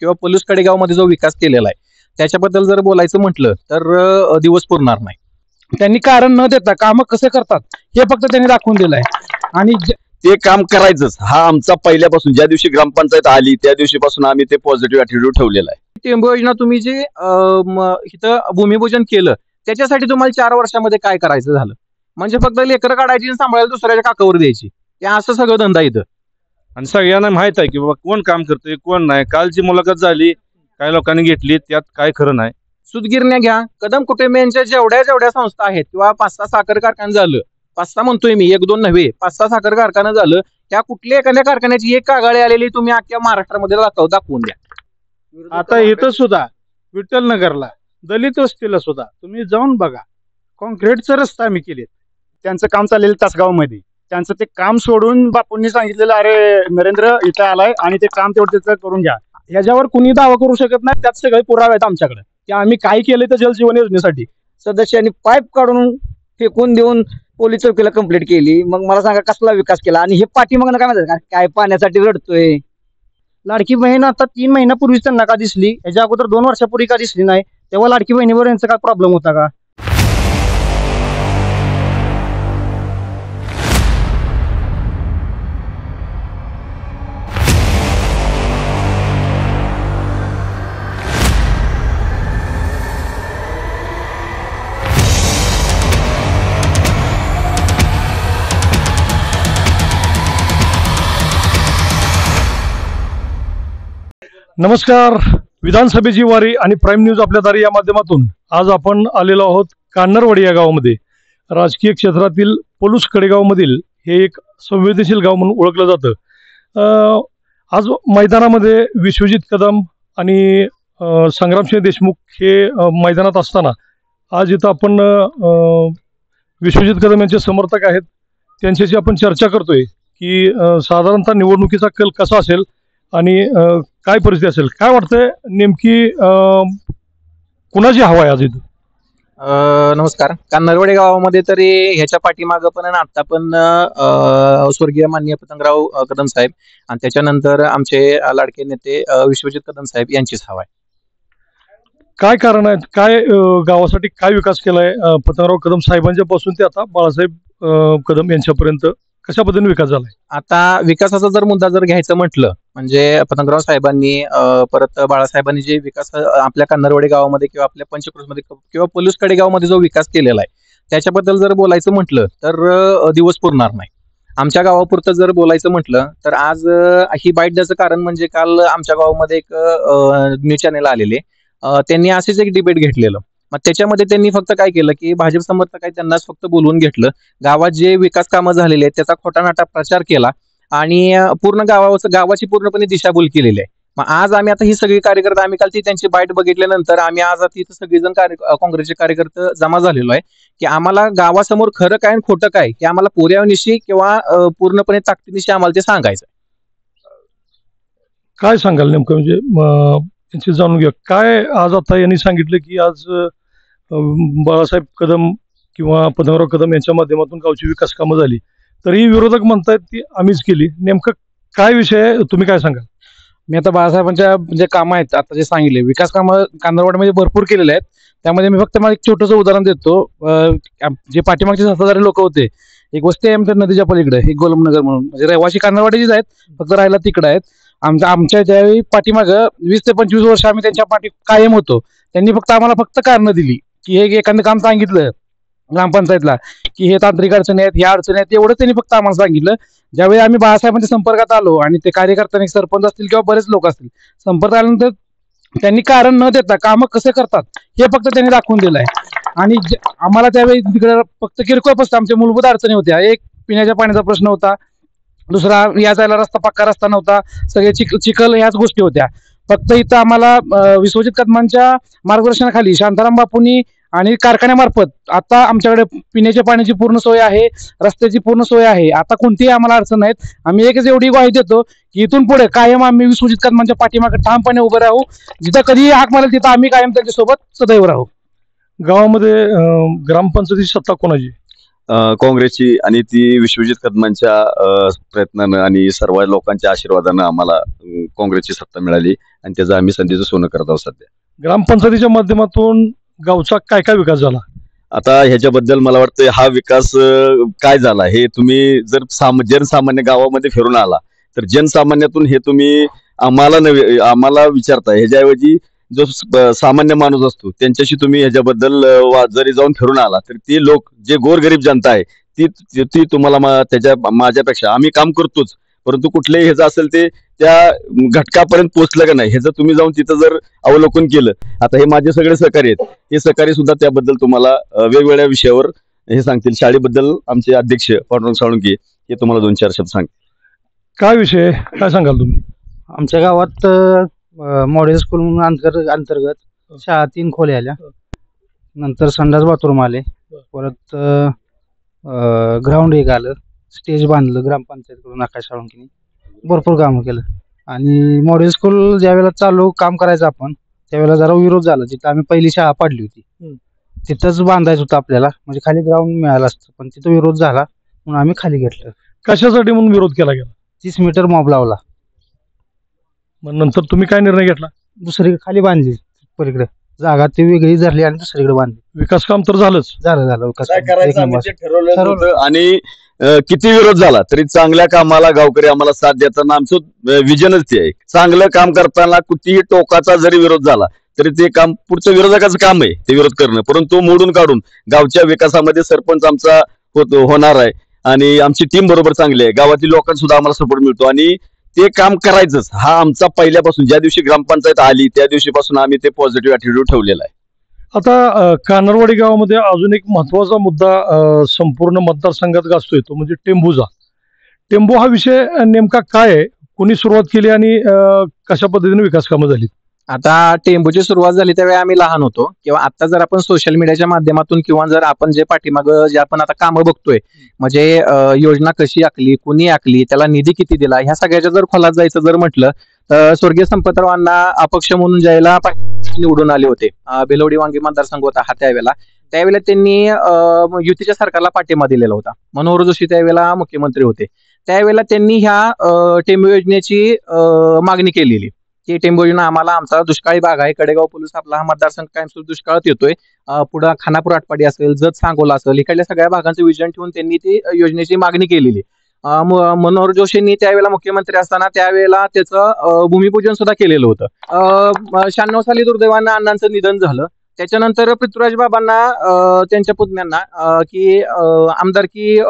किंवा पलूस कडेगावमध्ये जो विकास केलेला आहे त्याच्याबद्दल जर बोलायचं म्हटलं तर दिवस पुरणार नाही. त्यांनी कारण न देता काम कसे करतात हे फक्त त्यांनी दाखवून दिलंय आणि ते काम करायचंच हा आमचा पहिल्यापासून ज्या दिवशी ग्रामपंचायत आली त्या दिवशीपासून आम्ही ते पॉझिटिव्ह ॲटिट्यूड ठेवलेला आहे. टेंबू योजना तुम्ही जे इथं भूमिपूजन केलं त्याच्यासाठी तुम्हाला 4 वर्षामध्ये काय करायचं झालं? म्हणजे फक्त लेकरं काढायची आणि सांभाळायला दुसऱ्याच्या काकावर द्यायची, ते असं सगळं धंदा इथं. आणि सगळ्यांना माहित आहे की बाबा कोण काम करतोय कोण नाही. कालची मुलाखत झाली काही लोकांनी घेतली त्यात काय खरं नाही. सुतगिरण्या घ्या, कदम कुटुंबियांच्या जेवढ्या संस्था आहेत किंवा 5-6 साखर कारखाना झालं, 5-6 म्हणतोय मी, 1-2 नव्हे, 5-6 साखर कारखाना झालं, त्या कुठल्या एखाद्या कारखान्याची एक कागाळी आलेली तुम्ही अख्ख्या महाराष्ट्रामध्ये दाखवून द्या. आता इथं सुद्धा विठ्ठल नगरला दलित वस्तीला सुद्धा तुम्ही जाऊन बघा, कॉन्क्रीटचा रस्ता आम्ही केले. त्यांचं काम चाललेलं तासगावमध्ये, त्यांचं ते काम सोडून बापूंनी सांगितलेलं अरे नरेंद्र इथं आलाय आणि ते काम तेवढं त्याचं करून घ्या. ह्याच्यावर कुणी दावा करू शकत नाही. त्यात सगळे पुरावे आहेत आमच्याकडे की आम्ही काय केलं तर जलजीवन योजनेसाठी. सदस्यांनी पाईप काढून फेकून देऊन पोलीस चौकीला कंप्लेंट केली. मग मला सांगा कसला विकास केला? आणि हे पाठीमागणं काय म्हणतात काय पाण्यासाठी रडतोय. लाडकी बहीण आता 3 महिन्यापूर्वीच त्यांना का दिसली, याच्या अगोदर 2 वर्षापूर्वी का दिसली नाही? तेव्हा लाडकी बहिणीवर यांचा काय प्रॉब्लेम होता का? नमस्कार, विधानसभेची वारी आणि प्राईम न्यूज आपल्या दारी या माध्यमातून आज आपण आलेलो आहोत कान्नरवाडी या गावामध्ये. राजकीय क्षेत्रातील पलूस कडेगावमधील हे एक संवेदनशील गाव म्हणून ओळखलं जातं. आज मैदानामध्ये विश्वजित कदम आणि संग्रामसिंह देशमुख हे मैदानात असताना आज इथं आपण विश्वजित कदम यांचे समर्थक आहेत त्यांच्याशी आपण चर्चा करतोय की साधारणतः निवडणुकीचा कल कसा असेल आणि काय परिस्थिती असेल. काय वाटतंय नेमकी कुणाची हवा आहे आज इथं? नमस्कार. कान्नरवाडी गावामध्ये तरी ह्याच्या पाठीमागं पण आणि आता पण स्वर्गीय माननीय पतंगराव कदम साहेब आणि त्याच्यानंतर आमचे लाडके नेते विश्वजित कदम साहेब यांचीच हवा आहे. काय कारण आहेत? काय गावासाठी काय विकास केलाय पतंगराव कदम साहेबांच्या पासून ते आता बाळासाहेब कदम यांच्यापर्यंत कशा पद्धतीने विकास झालाय? आता विकासाचा जर मुद्दा जर घ्यायचा म्हटलं म्हणजे पतंगराव साहेबांनी परत बाळासाहेबांनी जे विकास आपल्या कान्नरवाडी गावामध्ये किंवा आपल्या पंचक्रोशमध्ये किंवा पलूस कडेगावमध्ये जो विकास केलेला आहे त्याच्याबद्दल जर बोलायचं म्हटलं तर दिवस पुरणार नाही. आमच्या गावापुरतं जर बोलायचं म्हटलं तर आज ही बाईट द्यायचं कारण म्हणजे काल आमच्या गावामध्ये एक न्यूज चॅनेल आलेले, त्यांनी असेच एक डिबेट घेतलेलं. मग त्याच्यामध्ये त्यांनी फक्त काय केलं की भाजप समर्थक आहे त्यांनाच फक्त बोलवून घेतलं, गावात जे विकास कामं झालेले आहेत त्याचा खोटानाटा प्रचार केला आणि पूर्ण गावाची पूर्णपणे दिशाभूल केलेली आहे. मग आज आम्ही आता ही सगळी कार्यकर्ते आम्ही काल ती त्यांची बाईट बघितल्यानंतर आम्ही आज तिथं सगळेजण काँग्रेसचे कार्यकर्ते जमा झालेलो आहे की आम्हाला गावासमोर खरं काय आणि खोटं काय हे आम्हाला पुराव्यानिशी किंवा पूर्णपणे ताकदीनिशी आम्हाला ते सांगायचं. काय सांगाल नेमकं म्हणजे त्यांची जाणून घ्या. काय आज आता यांनी सांगितलं की आज बाळासाहेब कदम किंवा पतंगराव कदम यांच्या माध्यमातून गावची विकास कामं झाली, तरी विरोधक म्हणतायत ती आम्हीच केली. नेमकं काय विषय आहे, तुम्ही काय सांगाल? मी आता बाळासाहेबांच्या जे कामं आहेत आता जे सांगितले विकास कामं कान्नरवाडीमध्ये भरपूर केलेले आहेत. त्यामध्ये मी फक्त मला एक छोटंसं उदाहरण देतो. जे पाठीमागचे सत्ताधारी लोक होते, एक वस्ती आहे आमच्या नदीच्या पलीकडे, एक गोलमनगर म्हणून, म्हणजे रहिवासी कान्नरवाडीचीच आहेत, फक्त राहायला तिकडे आहेत. आमच्या ज्यावेळी पाठीमागं 20 ते 25 वर्ष आम्ही त्यांच्या पाठी कायम होतो. त्यांनी फक्त आम्हाला कारणं दिली की हे एखादं काम सांगितलं ग्रामपंचायतला की हे तांत्रिक अडचणी आहेत, ह्या अडचणी आहेत, एवढं त्यांनी फक्त आम्हाला सांगितलं. ज्यावेळी आम्ही बाळासाहेबांच्या संपर्कात आलो आणि ते कार्यकर्त्यांनी सरपंच असतील किंवा बरेच लोक असतील संपर्क आल्यानंतर त्यांनी कारण न देता कामं कसे करतात हे फक्त त्यांनी दाखवून दिलंय. आणि आम्हाला त्यावेळी तिकडे फक्त किरकोळ फक्त आमच्या मूलभूत अडचणी होत्या. एक पिण्याच्या पाण्याचा प्रश्न होता, दुसरा या जायला रस्ता पक्का रस्ता नव्हता, सगळे चिखल ह्याच गोष्टी होत्या. फक्त इथं आम्हाला विश्वजित कदमांच्या मार्गदर्शनाखाली शांताराम बापूंनी आणि कारखान्यामार्फत आता आमच्याकडे पिण्याच्या पाण्याची पूर्ण सोय आहे, रस्त्याची पूर्ण सोय आहे. आता कोणतीही आम्हाला अडचण नाहीत. आम्ही एकच एवढी ग्वाही देतो की इथून पुढे कायम आम्ही विश्वजित कदमांच्या पाठीमागे ठामपणे उभे राहू. जिथं कधीही हाक मारेल तिथं आम्ही कायम त्यांच्यासोबत सदैव राहू. गावामध्ये ग्रामपंचायतीची सत्ता कोणाची? काँग्रेसची आणि ती विश्वजित कदमांच्या प्रयत्नानं आणि सर्व लोकांच्या आशीर्वादानं आम्हाला काँग्रेसची सत्ता मिळाली आणि त्याचं आम्ही संधीचं सोनं करत आहोत सध्या. ग्रामपंचायतीच्या माध्यमातून गावचा काय काय विकास झाला? आता ह्याच्याबद्दल मला वाटतं हा विकास काय झाला हे तुम्ही जर जनसामान्य गावामध्ये फिरून आला तर जनसामान्यातून हे तुम्ही आम्हाला विचारताय. ह्याच्याऐवजी जो सामान्य माणूस असतो त्यांच्याशी तुम्ही ह्याच्याबद्दल जरी जाऊन फिरून आला तर ते लोक जे गोरगरीब जनता आहे ती तुम्हाला माझ्यापेक्षा आम्ही काम करतोच, परंतु कुठलेही ह्याचं असेल ते त्या घटकापर्यंत पोहोचलं का नाही ह्याचं तुम्ही जाऊन तिथं जर अवलोकन केलं. आता हे माझे सगळे सहकारी आहेत, हे सहकारी सुद्धा त्याबद्दल तुम्हाला वेगवेगळ्या विषयावर हे सांगतील. शाळेबद्दल आमचे अध्यक्ष पांडुरंग साळुंके हे तुम्हाला 2-4 शब्द सांगतील. काय विषय काय सांगाल तुम्ही? आमच्या गावात मॉडेल स्कूल अंतर्गत शाळा 3 खोल्या आल्या, नंतर संडास बाथरूम आले, परत ग्राउंड एक आलं, स्टेज बांधलं ग्रामपंचायतकडून आकाश साळुंकेने, भरपूर कामं केलं. आणि मॉडेल स्कूल ज्या वेळेला चालू काम करायचं आपण त्यावेळेला जरा विरोध झाला. जिथं आम्ही पहिली शाळा पाडली होती तिथंच बांधायचं होतं आपल्याला, म्हणजे खाली ग्राउंड मिळालं असतं, पण तिथं विरोध झाला म्हणून आम्ही खाली घेतलं. कशासाठी म्हणून विरोध केला गेला? 30 मीटर मॉब लावला. मग नंतर तुम्ही काय निर्णय घेतला? दुसरीकडे खाली बांधली, पलीकडे जागा ती वेगळी धरली आणि दुसरीकडे बांधली. विकास काम तर झालंच. झालं विकास काय काम. करायचं एक आम्ही नंबर. ते ठरवलं होतं आणि किती विरोध झाला तरी चांगल्या कामाला गावकरी आम्हाला साथ देताना आमचं विजनच ते आहे. चांगलं काम करताना कितीही टोकाचा जरी विरोध झाला तरी ते काम पुढचं विरोधकाचं काम आहे ते विरोध करणं, परंतु मोडून काढून गावच्या विकासामध्ये सरपंच आमचा होणार आहे आणि आमची टीम बरोबर चांगली आहे. गावातील लोकांना सुद्धा आम्हाला सपोर्ट मिळतो आणि ते काम करायचंच हा आमचा पहिल्यापासून ज्या दिवशी ग्रामपंचायत आली त्या दिवशीपासून आम्ही ते पॉझिटिव्ह ॲटिट्यूड ठेवलेला आहे. आता कानरवाडी गावामध्ये अजून एक महत्वाचा मुद्दा संपूर्ण मतदारसंघात गाजतोय तो म्हणजे टेंबूचा. टेंबू हा विषय नेमका काय आहे, कोणी सुरुवात केली आणि कशा पद्धतीने विकास कामं झाली? आता टेंबूची सुरुवात झाली त्यावेळी आम्ही लहान होतो, किंवा आता जर आपण सोशल मीडियाच्या माध्यमातून किंवा जर आपण जे पाठीमागं जे आपण आता कामं बघतोय, म्हणजे योजना कशी आखली, कुणी आखली, त्याला निधी किती दिला, ह्या सगळ्याच्या जर खोलात जायचं जर म्हटलं तर स्वर्गीय संपतरावांना अपक्ष म्हणून ज्यावेळेला निवडून आले होते, बेलवडी वांगी मतदारसंघ होता हा त्यावेळेला त्यांनी युतीच्या सरकारला पाठिंबा दिलेला होता. मनोहर जोशी त्यावेळेला मुख्यमंत्री होते. त्यावेळेला त्यांनी ह्या टेंबू योजनेची मागणी केलेली की टेंबू योजना आम्हाला, आमचा दुष्काळी भाग आहे, कडेगाव पोलीस आपला हा मतदारसंघ कायमस्वरूपी दुष्काळात येतोय, पुढं खानापूर आटपाडी असेल, जत सांगोला असेल, इकडल्या सगळ्या भागांचं विजन ठेवून त्यांनी ती योजनेची मागणी केलेली. मनोहर जोशींनी त्यावेळेला मुख्यमंत्री असताना त्यावेळेला त्याचं भूमिपूजन सुद्धा केलेलं होतं. 96 साली दुर्दैवानं अण्णांचं निधन झालं. त्याच्यानंतर पृथ्वीराज बाबांना त्यांच्या पुतण्यांना की आमदारकी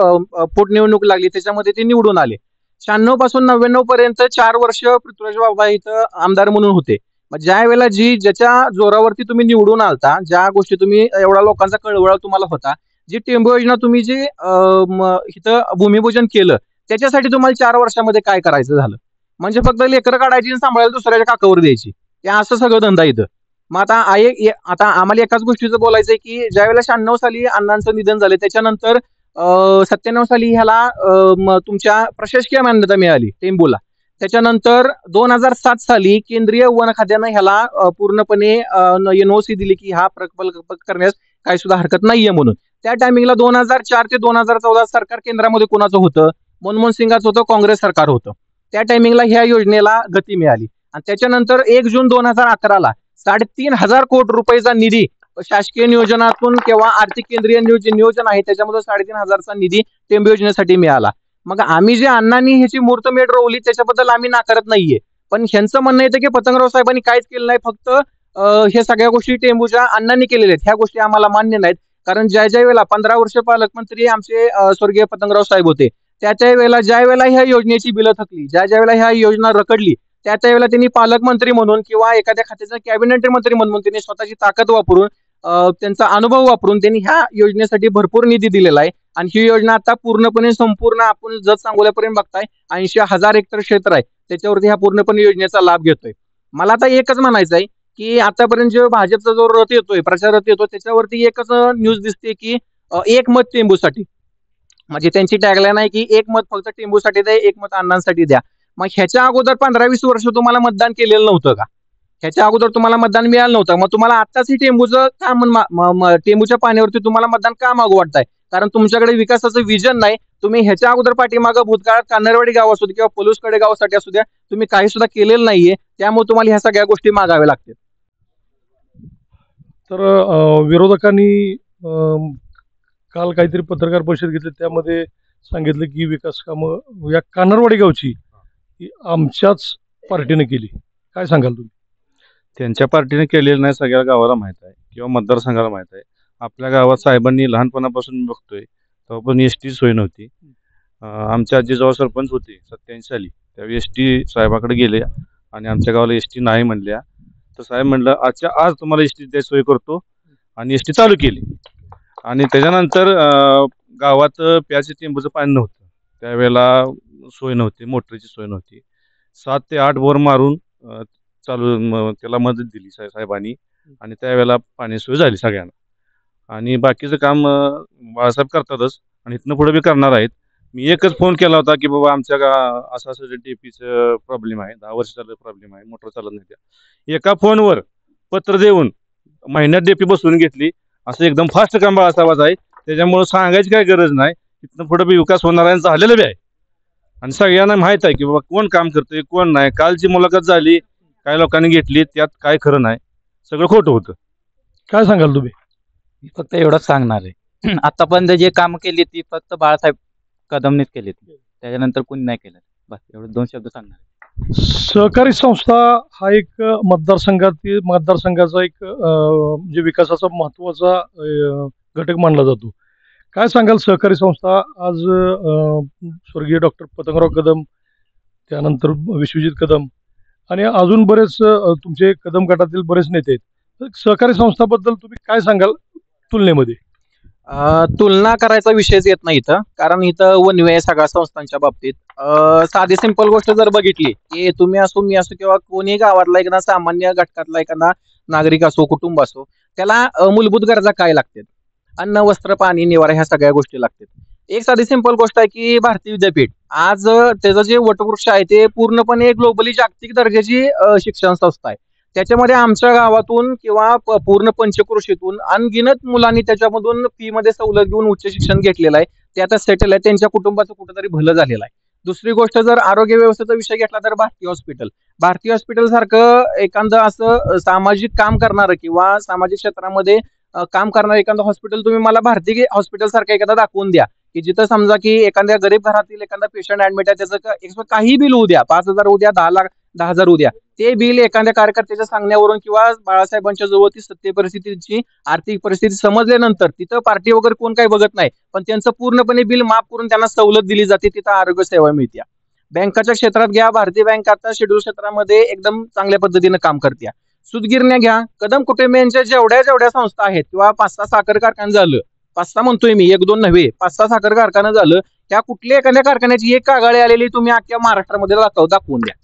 पोटनिवडणूक लागली, त्याच्यामध्ये ते निवडून आले. 96 पासून 99 पर्यंत 4 वर्ष पृथ्वीराज बाबा इथं आमदार म्हणून होते. मग ज्या वेळेला ज्याच्या जोरावरती तुम्ही निवडून आलता, ज्या गोष्टी तुम्ही एवढा लोकांचा कळवळा तुम्हाला होता, जी टेंबू योजना तुम्ही जी इथं भूमिपूजन केलं, त्याच्यासाठी तुम्हाला 4 वर्षामध्ये काय करायचं झालं? म्हणजे फक्त लेकरं काढायची आणि सांभाळायला दुसऱ्याच्या काकावर द्यायची, ते असं सगळं धंदा इथं. मग आता आम्हाला एकाच गोष्टीचं बोलायचंय की ज्या वेळेला 96 साली अण्णांचं निधन झालं, त्याच्यानंतर 97 साली ह्याला तुमच्या प्रशासकीय मान्यता मिळाली टेंबूला. त्याच्यानंतर 2007 साली केंद्रीय वन खात्यानं ह्याला पूर्णपणे NOC दिली की हा प्रकल्प करण्यास काही सुद्धा हरकत नाहीये म्हणून. त्या टायमिंगला 2004 ते 2014 सरकार केंद्रामध्ये कोणाचं होतं? मनमोहन सिंगाचं होतं, काँग्रेस सरकार होतं. त्या टायमिंगला ह्या योजनेला गती मिळाली आणि त्याच्यानंतर 1 जून 2011ला 3,500 कोटी रुपयाचा निधी शासकीय नियोजनातून किंवा आर्थिक केंद्रीय नियोजन आहे त्याच्यामध्ये 3,500चा निधी टेंबू योजनेसाठी मिळाला. मग आम्ही जे अण्णांनी ह्याची मुहूर्तमेढ रोवली त्याच्याबद्दल आम्ही नाकारत नाहीये, पण ह्यांचं म्हणणं येतं की पतंगराव साहेबांनी काहीच केलं नाही, फक्त हे सगळ्या गोष्टी टेंबूच्या अण्णांनी केलेल्या आहेत. ह्या गोष्टी आम्हाला मान्य नाहीत, कारण ज्या वेळेला 15 वर्ष पालकमंत्री आमचे स्वर्गीय पतंगराव साहेब होते, त्या वेळेला ज्या वेळेला ह्या योजनेची बिलं थकली, ज्या वेळेला ह्या योजना रखडली, त्या वेळेला त्यांनी पालकमंत्री म्हणून किंवा एखाद्या खात्याचा कॅबिनेट मंत्री म्हणून त्यांनी स्वतःची ताकद वापरून, त्यांचा अनुभव वापरून त्यांनी ह्या योजनेसाठी भरपूर निधी दिलेला आहे. आणि ही योजना आता पूर्णपणे संपूर्ण आपण जत सांगोल्यापर्यंत बघताय 80,000 हेक्टर क्षेत्र आहे, त्याच्यावरती ह्या पूर्णपणे योजनेचा लाभ घेतोय. मला आता एकच म्हणायचं आहे की आतापर्यंत जो भाजपचा जो रथ येतोय, प्रचार रथ येतो, त्याच्यावरती एकच न्यूज दिसते की 1 मत टेंबूसाठी. म्हणजे त्यांची टॅगलाईन आहे की 1 मत फक्त टेंबूसाठी द्या, 1 मत अण्णांसाठी द्या. मग ह्याच्या अगोदर 15-20 वर्ष तुम्हाला मतदान केलेलं नव्हतं का? ह्याच्या अगोदर तुम्हाला मतदान मिळालं नव्हतं, मग तुम्हाला आत्ताच ही टेंबूचं का टेंबूच्या पाण्यावरती तुम्हाला मतदान का मागू वाटतंय? कारण तुमच्याकडे विकासाचं विजन नाही. तुम्ही ह्याच्या अगोदर पाठीमागं भूतकाळात कान्हरवाडी गाव असू दे किंवा पलूसकडे गावासाठी असू द्या, तुम्ही काही सुद्धा केलेलं नाहीये. त्यामुळे तुम्हाला ह्या सगळ्या गोष्टी मागाव्या लागतील. तर विरोधकांनी काल काहीतरी पत्रकार परिषद घेतली, त्यामध्ये सांगितलं की विकास कामं या कान्हरवाडी गावची ही आमच्याच पार्टीने केली. काय सांगाल तुम्ही? त्यांच्या पार्टीने केलेलं नाही, सगळ्या गावाला माहीत आहे किंवा मतदारसंघाला माहीत आहे. आपल्या गावात साहेबांनी लहानपणापासून मी बघतोय तेव्हा पण एस टी सोय नव्हती. आमच्या आजी जेव्हा सरपंच होते 87 साली, त्यावेळी एस टी साहेबाकडे गेले आणि आमच्या गावाला एस टी नाही म्हणल्या. तर साहेब म्हणलं आजच्या आज तुम्हाला एस टी सोय करतो आणि एस टी चालू केली. आणि त्याच्यानंतर गावात प्याचे टेंबूचं पाणी नव्हतं, त्यावेळेला सोय नव्हती, मोटरीची सोय नव्हती. 7 ते 8 बोर मारून त्याला मदत दिली साहेबांनी आणि त्यावेळेला पाणी सोय झाली सगळ्यांना. आणि बाकीचं काम बाळासाहेब करतातच आणि इथनं पुढे बी करणार आहेत. मी एकच फोन केला होता की बाबा आमच्या असं असं डीपीचं प्रॉब्लेम आहे, 10 वर्ष चालू प्रॉब्लेम आहे, मोटर चालत नाही. त्या एका फोनवर पत्र देऊन महिन्यात डीपी बसवून घेतली. असं एकदम फास्ट काम बाळासाहेबाचं आहे, त्याच्यामुळे सांगायची काही गरज नाही. इथनं पुढे बी विकास होणार आहे, झालेलं बी आहे. आणि सगळ्यांना माहीत आहे की बाबा कोण काम करतोय कोण नाही. कालची मुलाखत झाली, काही लोकांनी घेतली, त्यात काय खरं नाही, सगळं खोटं होतं. काय सांगाल तुम्ही? मी फक्त एवढंच सांगणार आहे, आतापर्यंत जे काम केली ती फक्त बाळासाहेब कदमनेच केली, त्याच्यानंतर कोणी नाही केलं. बस एवढं 2 शब्द सांगणार आहे. सहकारी संस्था हा एक मतदारसंघाचा एक म्हणजे विकासाचा महत्वाचा घटक मानला जातो. काय सांगाल सहकारी संस्था आज स्वर्गीय डॉक्टर पतंगराव कदम, त्यानंतर विश्वजित कदम आणि अजून बरेच तुमचे कदम गटातील बरेच नेते आहेत. तर सहकारी संस्थाबद्दल तुम्ही काय सांगाल तुलनेमध्ये? तुलना करायचा विषयच येत नाही इथं, कारण इथं वन वे सगळ्या संस्थांच्या बाबतीत. साधी सिंपल गोष्ट जर बघितली की तुम्ही असो मी असो किंवा कोणी गावातला एखादा सामान्य घटकातला एखादा नागरिक असो कुटुंब असो, त्याला मूलभूत गरजा काय लागतात? अन्न वस्त्र पाणी निवारा ह्या सगळ्या गोष्टी लागतात. एक साधी सिंपल गोष्ट आहे की भारतीय विद्यापीठ आज त्याचं जे वटवृक्ष आहे ते पूर्णपणे ग्लोबली जागतिक दर्जाची शिक्षण संस्था आहे. त्याच्यामध्ये आमच्या गावातून किंवा पूर्ण पंचक्रोशीतून अनगिनत मुलांनी त्याच्यामधून फी मध्ये सवलत घेऊन उच्च शिक्षण घेतलेलं आहे. ते आता सेटल आहे, त्यांच्या कुटुंबाचं कुठेतरी भलं झालेलं आहे. दुसरी गोष्ट जर आरोग्य व्यवस्थेचा विषय घेतला तर भारतीय हॉस्पिटल सारखं एखादं असं सामाजिक काम करणारं किंवा सामाजिक क्षेत्रामध्ये काम करणारं एखादं हॉस्पिटल तुम्ही मला भारतीय हॉस्पिटल सारखं एखादा दाखवून द्या की जिथं समजा की एखाद्या गरीब घरातील एखादा पेशंट ऍडमिट आहे, त्याचं काही बिल होऊ द्या, 5,000 होऊ द्या, 10,000 होऊ द्या, ते बिल एखाद्या कार्यकर्त्याच्या सांगण्यावरून किंवा बाळासाहेबांच्या जवळ ती सत्य परिस्थितीची आर्थिक परिस्थिती समजल्यानंतर तिथं पार्टी वगैरे कोण काही बघत नाही, पण त्यांचं पूर्णपणे बिल माफ करून त्यांना सवलत दिली जाते, तिथं आरोग्य सेवा मिळते. बँकाच्या क्षेत्रात घ्या, भारतीय बँक आता शेड्यूल क्षेत्रामध्ये एकदम चांगल्या पद्धतीने काम करते. सुतगिरण्या घ्या, कदम कुटुंबे यांच्या जेवढ्या संस्था आहेत किंवा 5-6 साखर कारखाना झालं, 5-6 म्हणतोय मी, 1-2 नव्हे, 5-6 साखर कारखाना झालं, त्या कुठल्या एखाद्या कारखान्याची एक कागाळी आलेली तुम्ही अख्ख्या महाराष्ट्रामध्ये दाखवून द्या.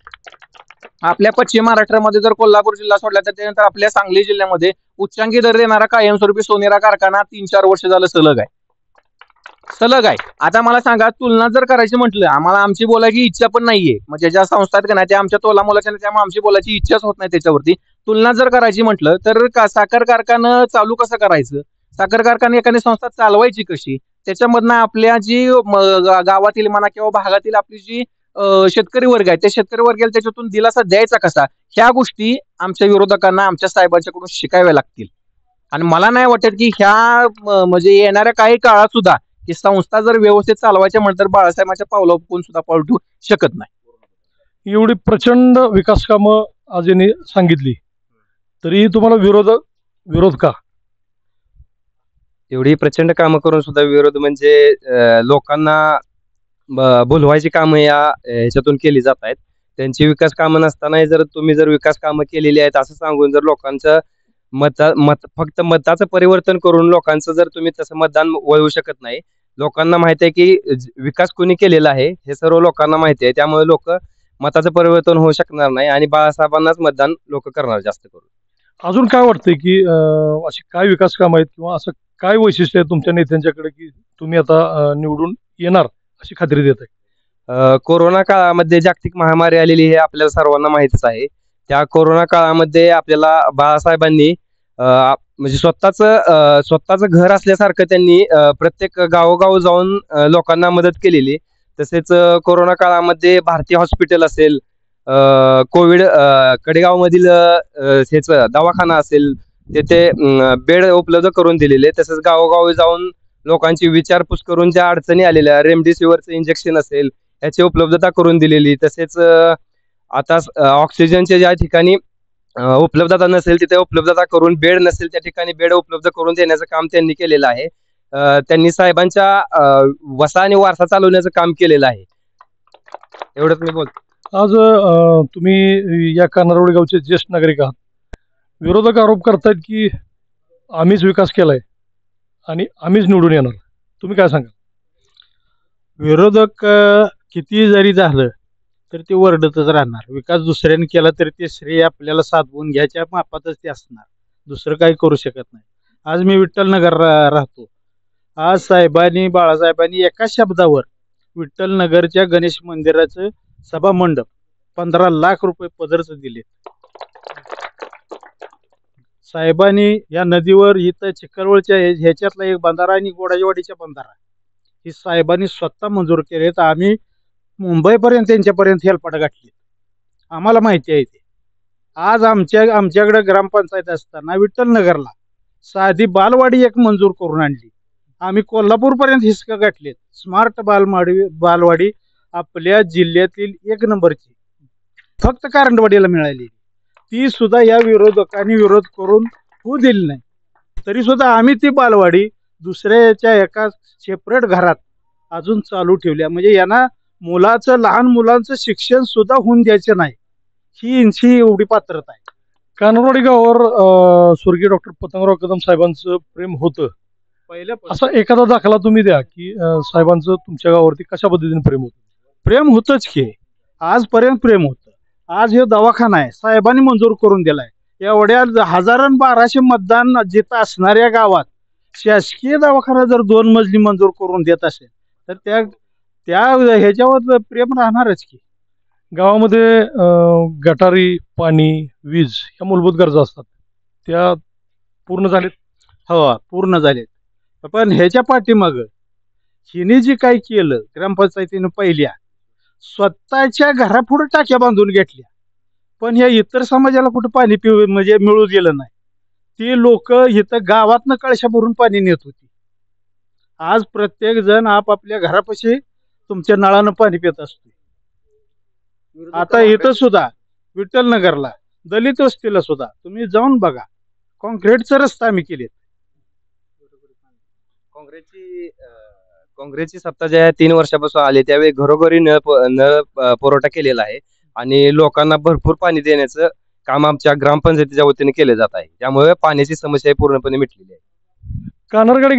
आपल्या पश्चिम महाराष्ट्रामध्ये जर कोल्हापूर जिल्हा सोडला तर त्यानंतर आपल्या सांगली जिल्ह्यामध्ये उच्चांकी दर देणारा कायमस्वरूपी सोनेरा कारखाना 3-4 वर्ष झालं सलग आहे. आता मला सांगा, तुलना जर करायची म्हटलं, आम्हाला आमची बोलायची इच्छा पण नाहीये, म्हणजे ज्या संस्था आहेत का नाही त्या आमच्या तोला मोलाच्या नाही, त्यामुळे आमची बोलायची इच्छाच होत नाही त्याच्यावरती. तुलना जर करायची म्हटलं तर साखर कारखाना चालू कसं करायचं, साखर कारखाना एखादी संस्था चालवायची कशी, त्याच्यामधनं आपल्या जी गावातील म्हणा किंवा भागातील आपली जी शेतकरी वर्ग आहे त्या शेतकरी वर्गाला त्याच्यातून दिलासा द्यायचा कसा, ह्या गोष्टी आमच्या विरोधकांना आमच्या साहेबांच्याकडून शिकाव्या लागतील. आणि मला नाही वाटत की ह्या म्हणजे येणाऱ्या काही काळात सुद्धा की संस्था जर व्यवस्थित चालवायच्या म्हणतात तर बाळासाहेबांच्या पावलावर कोण सुद्धा पाऊल ठेवू शकत नाही. एवढी प्रचंड विकास कामं आज यांनी सांगितली तरी तुम्हाला विरोध का? एवढी प्रचंड कामं करून सुद्धा विरोध म्हणजे लोकांना बोलवायची कामं ह्याच्यातून केली जात आहेत. त्यांची विकास कामं नसताना जर तुम्ही विकास कामं केलेली आहेत असं सांगून जर लोकांचं फक्त मताचं परिवर्तन करून लोकांचं जर तुम्ही तसं मतदान वळवू शकत नाही. लोकांना माहिती आहे की विकास कोणी केलेला आहे हे सर्व लोकांना माहिती आहे, त्यामुळे लोक मताचं परिवर्तन होऊ शकणार नाही आणि बाळासाहेबांनाच मतदान लोक करणार जास्त करून. अजून काय वाटतंय की अशी काय विकास काम आहेत किंवा असं काय वैशिष्ट्य आहे तुमच्या नेत्यांच्याकडे की तुम्ही आता निवडून येणार अशी खात्री देत आहे? कोरोना काळामध्ये जागतिक महामारी आलेली हे आपल्याला सर्वांना माहितच आहे. त्या कोरोना काळामध्ये आपल्याला बाळासाहेबांनी म्हणजे स्वतःचं घर असल्यासारखं त्यांनी प्रत्येक गावोगाव जाऊन लोकांना मदत केलेली. तसेच कोरोना काळामध्ये भारती हॉस्पिटल असेल, कोविड कडेगावमधील ह्याच दवाखाना असेल, तेथे बेड उपलब्ध करून दिलेले. तसेच गावोगावी जाऊन लोकांची विचारपूस करून ज्या अडचणी आलेल्या, रेमडेसिवीरचं इंजेक्शन असेल याची उपलब्धता करून दिलेली. तसेच आता ऑक्सिजनच्या ज्या ठिकाणी उपलब्धता नसेल तिथे उपलब्धता करून, बेड नसेल त्या ठिकाणी बेड उपलब्ध करून देण्याचं काम त्यांनी केलेलं आहे. त्यांनी साहेबांच्या वसा आणि वारसा चालवण्याचं काम केलेलं आहे. एवढंच मी बोलतो. आज तुम्ही या कान्हारवडी गावचे ज्येष्ठ नागरिक आहात. विरोधक आरोप करतायत की आम्हीच विकास केलाय आणि आम्हीच निवडून येणार. तुम्ही काय सांगाल? विरोधक किती जरी झालं तर ते वरडतच राहणार. विकास दुसऱ्याने केला तरी ते श्रेय आपल्याला साधवून घ्यायच्या मापातच ते असणार, दुसरं काही करू शकत नाही. आज मी विठ्ठलनगर राहतो. आज साहेबांनी, बाळासाहेबांनी एका शब्दावर विठ्ठलनगरच्या गणेश मंदिराचं सभा मंडप 15 लाख रुपये पदरच दिले. साहेबांनी या नदीवर इथं चिखलवळच्या ह्याच्यातला एक बंधारा आणि गोडाजीवाडीच्या बंधारा ही साहेबांनी स्वतः मंजूर केले. तर आम्ही मुंबईपर्यंत त्यांच्यापर्यंत हेलपाट गाठली. आम्हाला माहिती आहे ते. आज आमच्याकडे ग्रामपंचायत असताना विठ्ठलनगरला साधी बालवाडी एक मंजूर करून आणली. आम्ही कोल्हापूरपर्यंत हिसका गाठलेत. स्मार्ट बालवाडी आपल्या जिल्ह्यातील 1 नंबरची फक्त कारंडवाडीला मिळाली. ती सुद्धा या विरोधकांनी विरोध करून होऊ दिली नाही. तरी सुद्धा आम्ही ती बालवाडी दुसऱ्याच्या एका सेपरेट घरात अजून चालू ठेवल्या. म्हणजे यांना लहान मुलांचं शिक्षण सुद्धा होऊन द्यायचं नाही, ही यांची एवढी पात्रता आहे. कान्हारवाडी गावावर स्वर्गीय डॉक्टर पतंगराव कदम साहेबांचं प्रेम होतं. पहिल्या असा एखादा दाखला तुम्ही द्या की साहेबांचं तुमच्या गावावरती कशा पद्धतीने प्रेम होतं? प्रेम होतच की, आजपर्यंत प्रेम होतं. आज हे दवाखाना आहे साहेबांनी मंजूर करून दिलाय. एवढ्या 1000-1200 मतदान जिथं असणाऱ्या गावात शासकीय दवाखाना जर 2 मजली मंजूर करून देत असेल तर त्या ह्याच्यावर प्रेम राहणारच की. गावामध्ये गटारी, पाणी, वीज या मूलभूत गरजा असतात, त्या पूर्ण झालेत? हो, पूर्ण झालेत. पण ह्याच्या पाठीमाग हिने जे काही केलं ग्रामपंचायतीनं, पहिल्या स्वतःच्या घरापुढे टाक्या बांधून घेतल्या, पण ह्या इतर समाजाला कुठं पाणी म्हणजे मिळू गेलं नाही. ती लोक इथं गावातनं कळशा भरून पाणी नेत होती. आज प्रत्येक जण आपापल्या घरापाशी तुमच्या नळानं पाणी पित असतो. आता इथं सुद्धा विठ्ठलनगरला दलित वस्तीला सुद्धा तुम्ही जाऊन बघा, कॉन्क्रीटचा रस्ता आम्ही केलेत. काँग्रेसची सत्ता ज्या 3 वर्षापासून आली त्यावेळी घरोघरी नळ पुरवठा केलेला आहे आणि लोकांना भरपूर पाणी देण्याचं काम आमच्या ग्रामपंचायतीच्या वतीने केले जात आहे. त्यामुळे पाण्याची समस्या पूर्णपणे मिटलेली आहे. कान्हारवाडी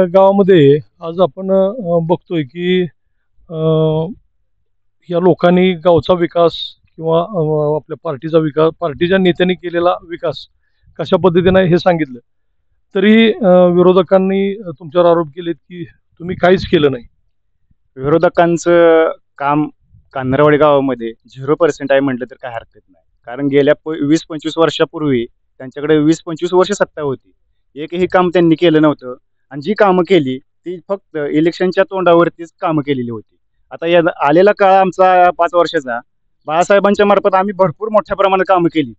गावामध्ये आज आपण बघतोय की या लोकांनी गावचा विकास किंवा आपल्या पार्टीचा विकास, पार्टीच्या नेत्यांनी केलेला विकास कशा पद्धतीने हे सांगितलं, तरी विरोधकांनी तुमच्यावर आरोप केलेत की तुम्ही काहीच केलं नाही. विरोधकांचं काम कान्हारवाडी गावामध्ये 0% आहे म्हटलं तर काय हरकत नाही. कारण गेल्या 20-25 वर्षापूर्वी त्यांच्याकडे 20-25 वर्ष सत्ता होती, एकही काम त्यांनी केलं नव्हतं. आणि जी कामं केली ती फक्त इलेक्शनच्या तोंडावरतीच कामं केलेली होती. आता या आलेला काळ आमचा 5 वर्षाचा, बाळासाहेबांच्या मार्फत आम्ही भरपूर मोठ्या प्रमाणात कामं केली.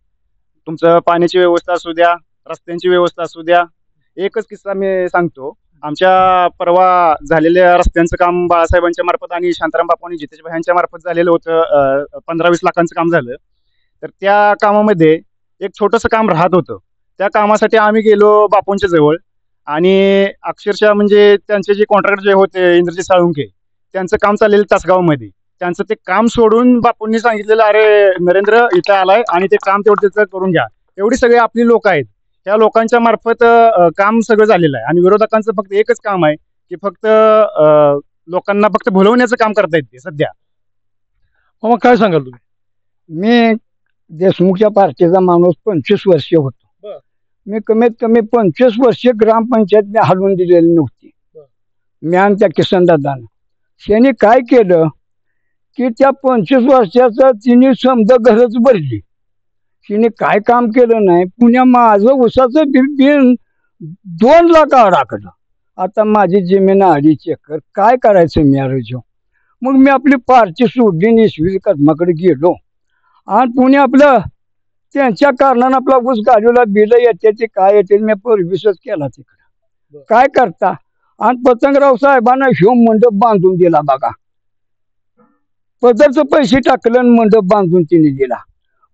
तुमचं पाण्याची व्यवस्था असू द्या, रस्त्यांची व्यवस्था असू द्या. एकच किस्सा मी सांगतो. आमच्या परवा झालेल्या रस्त्यांचं काम बाळासाहेबांच्या मार्फत आणि शांताराम बापू आणि जितेश भाई यांच्या मार्फत झालेलं होतं. 15-20 लाखांचं काम झालं. तर त्या कामामध्ये एक छोटंसं काम राहत होतं. त्या कामासाठी आम्ही गेलो बापूंच्या जवळ आणि अक्षरशः म्हणजे त्यांचे जे कॉन्ट्रॅक्टर जे होते इंद्रजित साळुंखे, त्यांचं काम चाललेलं तासगावमध्ये. त्यांचं ते काम सोडून बापूंनी सांगितलेलं, अरे नरेंद्र इथं आलाय आणि ते काम तेवढं त्याचं करून घ्या. एवढी सगळी आपली लोक आहेत, त्या लोकांच्या मार्फत काम सगळं झालेलं आहे. आणि विरोधकांचं फक्त एकच काम आहे की फक्त लोकांना फक्त भुलवण्याचं काम करता येते सध्या. मग काय सांगाल तुम्ही? मी देशमुखच्या पार्टीचा माणूस 25 वर्ष होतो. मी कमीत कमी 25 वर्ष ग्रामपंचायत हलवून दिलेली नव्हती. मी आणि त्या किसन दादानं त्यांनी काय केलं, की त्या 25 वर्षाचा तिने समजा घरच भरली. तिने काय काम केलं नाही. पुण्या माझं उसाचं बिन 2 लाख अडकलं. आता माझी जमीन 2.5 एकर. काय करायचं मी अर्ज. मग मी आपली पार्टी सोडली आणि ईश्वरी कदमाकडे गेलो आणि पुणे आपलं त्यांच्या कारणानं आपला ऊस गाडीला बिलं येते ते काय येते मी परविसच केला तिकडं. काय करता. आणि पतंगराव साहेबांना ह्यो मंडप बांधून दिला बघा. पदरचं पैसे टाकलं आणि मंडप बांधून तिने दिला.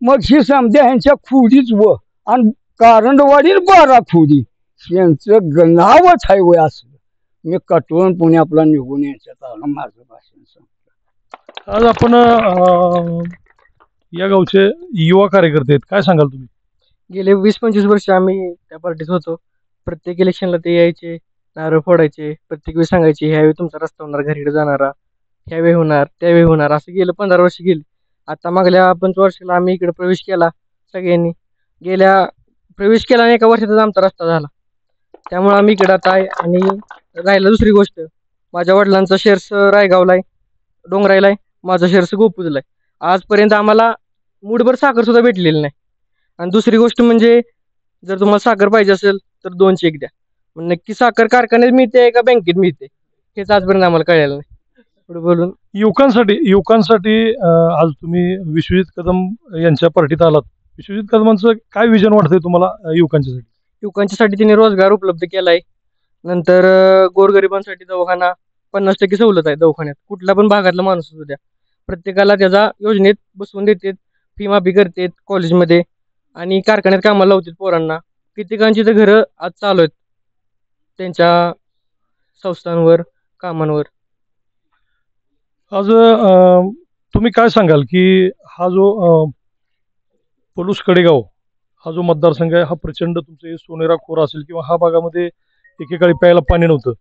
मग ही समजा ह्यांच्या खुडीच व आणि कारंडवाडी 12 खुडी यांचं नावच आहे वय असं. मी कटवून पुणे आपला निघून यायच्यात आलं. माझं भाषण संपलं. आज आपण या गावचे युवा कार्यकर्ते आहेत, काय सांगाल तुम्ही? गेले 20-25 वर्ष आम्ही त्या पार्टीत होतो. प्रत्येक इलेक्शनला ते यायचे, नारळ फोडायचे, प्रत्येक वेळी सांगायचे ह्यावेळी तुमचा रस्ता होणार, घरीकडे जाणारा, ह्यावेळी होणार, त्यावेळी होणार. असं गेलं 15 वर्ष गेली. आता मागल्या 5 वर्षाला आम्ही इकडे प्रवेश केला सगळ्यांनी. प्रवेश केला आणि 1 वर्षातच आमचा रस्ता झाला. त्यामुळे आम्ही इकडे आता आहे. आणि राहिलं दुसरी गोष्ट, माझ्या वडिलांचा शेअर्स रायगावला आहे, डोंगराईला आहे, माझा शेअर्स गोपूजला आहे. आजपर्यंत आम्हाला मूठभर साखर सुद्धा भेटलेली नाही. आणि दुसरी गोष्ट म्हणजे जर तुम्हाला साखर पाहिजे असेल तर 2 चेक द्या. मग नक्की साखर कारखान्यात मिळते का बँकेत मिळते हेच आजपर्यंत आम्हाला कळलेलं नाही. पुढे बोलून युवकांसाठी आज तुम्ही विश्वजित कदम यांच्या पार्टीत आलात. विश्वजित कदमांचं काय विजन वाटतंय तुम्हाला युवकांच्यासाठी? युवकांच्यासाठी त्यांनी रोजगार उपलब्ध केला आहे. नंतर गोरगरिबांसाठी दवाखाना 50% सवलत आहे दवाखान्यात. कुठला पण भागातला माणूस असू द्या, प्रत्येकाला त्याचा योजनेत बसवून देतात, फी माफी करतात कॉलेजमध्ये आणि कारखान्यात कामाला लावतात पोरांना. कित्येकांची तर घरं आज चालू आहेत त्यांच्या संस्थांवर, कामांवर. आज तुम्ही काय सांगाल की हा जो पलूस कडेगाव हा जो मतदारसंघ आहे हा प्रचंड तुमचे सोनेरा खोर असेल किंवा हा भागामध्ये एकेकाळी प्यायला पाणी नव्हतं.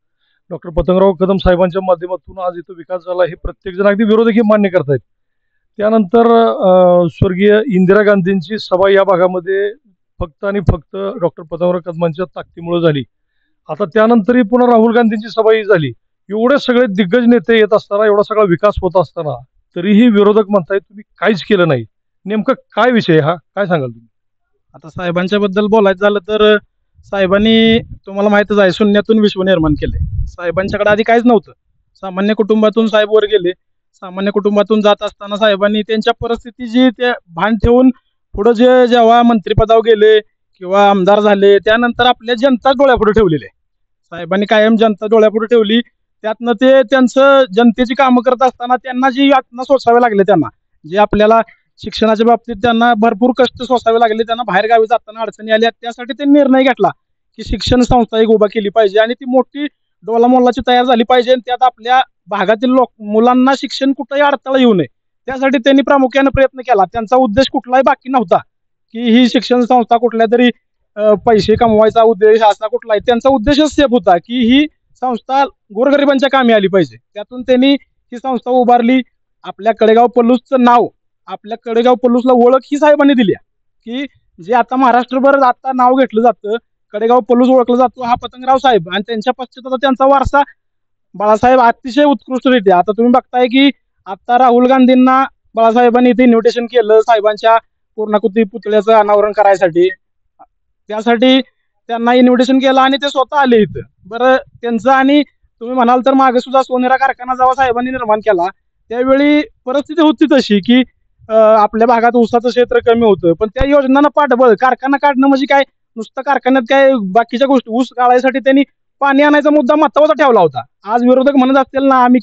डॉक्टर पतंगराव कदम साहेबांच्या माध्यमातून आज इथं विकास झाला हे प्रत्येक जण अगदी विरोधकही मान्य करतायत. त्यानंतर स्वर्गीय इंदिरा गांधींची सभा या भागामध्ये फक्त आणि फक्त डॉक्टर पतंगराव कदमांच्या ताकदीमुळे झाली. आता त्यानंतरही पुन्हा राहुल गांधींची सभाही झाली. एवढे सगळे दिग्गज नेते येत असताना, एवढा सगळा विकास होत असताना तरीही विरोधक म्हणतायत तुम्ही काहीच केलं नाही. नेमकं काय विषय हा, काय सांगाल तुम्ही? आता साहेबांच्या बद्दल बोलायचं झालं तर साहेबांनी तुम्हाला माहितच आहे शून्यातून विश्व निर्माण केले. साहेबांच्याकडे आधी काहीच नव्हतं. सामान्य कुटुंबातून साहेब वर गेले. सामान्य कुटुंबातून जात असताना साहेबांनी त्यांच्या परिस्थितीची ते भान ठेवून पुढे जेव्हा मंत्रिपदावर गेले किंवा आमदार झाले त्यानंतर आपल्या जनता डोळ्यापुढे ठेवलेले. साहेबांनी कायम जनता डोळ्यापुढे ठेवली. त्यातनं ते त्यांचं जनतेची कामं करत असताना त्यांना जी यातना सोसावे लागले, त्यांना जे आपल्याला शिक्षणाच्या बाबतीत त्यांना भरपूर कष्ट सोसावे लागले, त्यांना बाहेर गावी जाताना अडचणी आल्या, त्यासाठी त्यांनी निर्णय घेतला की शिक्षण संस्था एक उभा केली पाहिजे आणि ती मोठी डोलामोलाची तयार झाली पाहिजे. आणि त्यात आपल्या भागातील मुलांना शिक्षण कुठंही अडथळा येऊ नये त्यासाठी त्यांनी प्रामुख्याने प्रयत्न केला. त्यांचा उद्देश कुठलाही बाकी नव्हता की ही शिक्षण संस्था कुठल्या तरी पैसे कमवायचा उद्देश असा कुठलाही. त्यांचा उद्देशच सेफ होता की ही संस्था गोरगरिबांच्या कामी आली पाहिजे. त्यातून त्यांनी ही संस्था उभारली. आपल्या कडेगाव पलूसचं नाव, आपल्या कडेगाव पलूसला ओळख ही साहेबांनी दिली की जे आता महाराष्ट्रभर आता नाव घेतलं जातं, कडेगाव पलूस ओळखलं जातो हा पतंगराव साहेब. आणि त्यांच्या पश्चात त्यांचा वारसा बाळासाहेब अतिशय उत्कृष्टरित्या. आता तुम्ही बघताय की आता राहुल गांधींना बाळासाहेबांनी इथे इन्व्हिटेशन केलं साहेबांच्या पूर्णाकृती पुतळ्याचं अनावरण करायसाठी. त्यासाठी त्यांना इन्व्हिटेशन केलं आणि ते स्वतः आले इथं. बरं, त्यांचं आणि तुम्ही म्हणाल तर मागे सुद्धा सोनेरा कारखाना जेव्हा साहेबांनी निर्माण केला त्यावेळी परिस्थिती होती तशी की आपल्या भागात ऊसाचं क्षेत्र कमी होतं, पण त्या योजनांना पाठबळ कारखाना काढणं म्हणजे काय, नुसतं कारखान्यात काय बाकीच्या गोष्टी ऊस काढायसाठी त्यांनी पाणी आणायचा मुद्दा महत्वाचा ठेवला होता. आज विरोधक म्हणत असतील ना आम्ही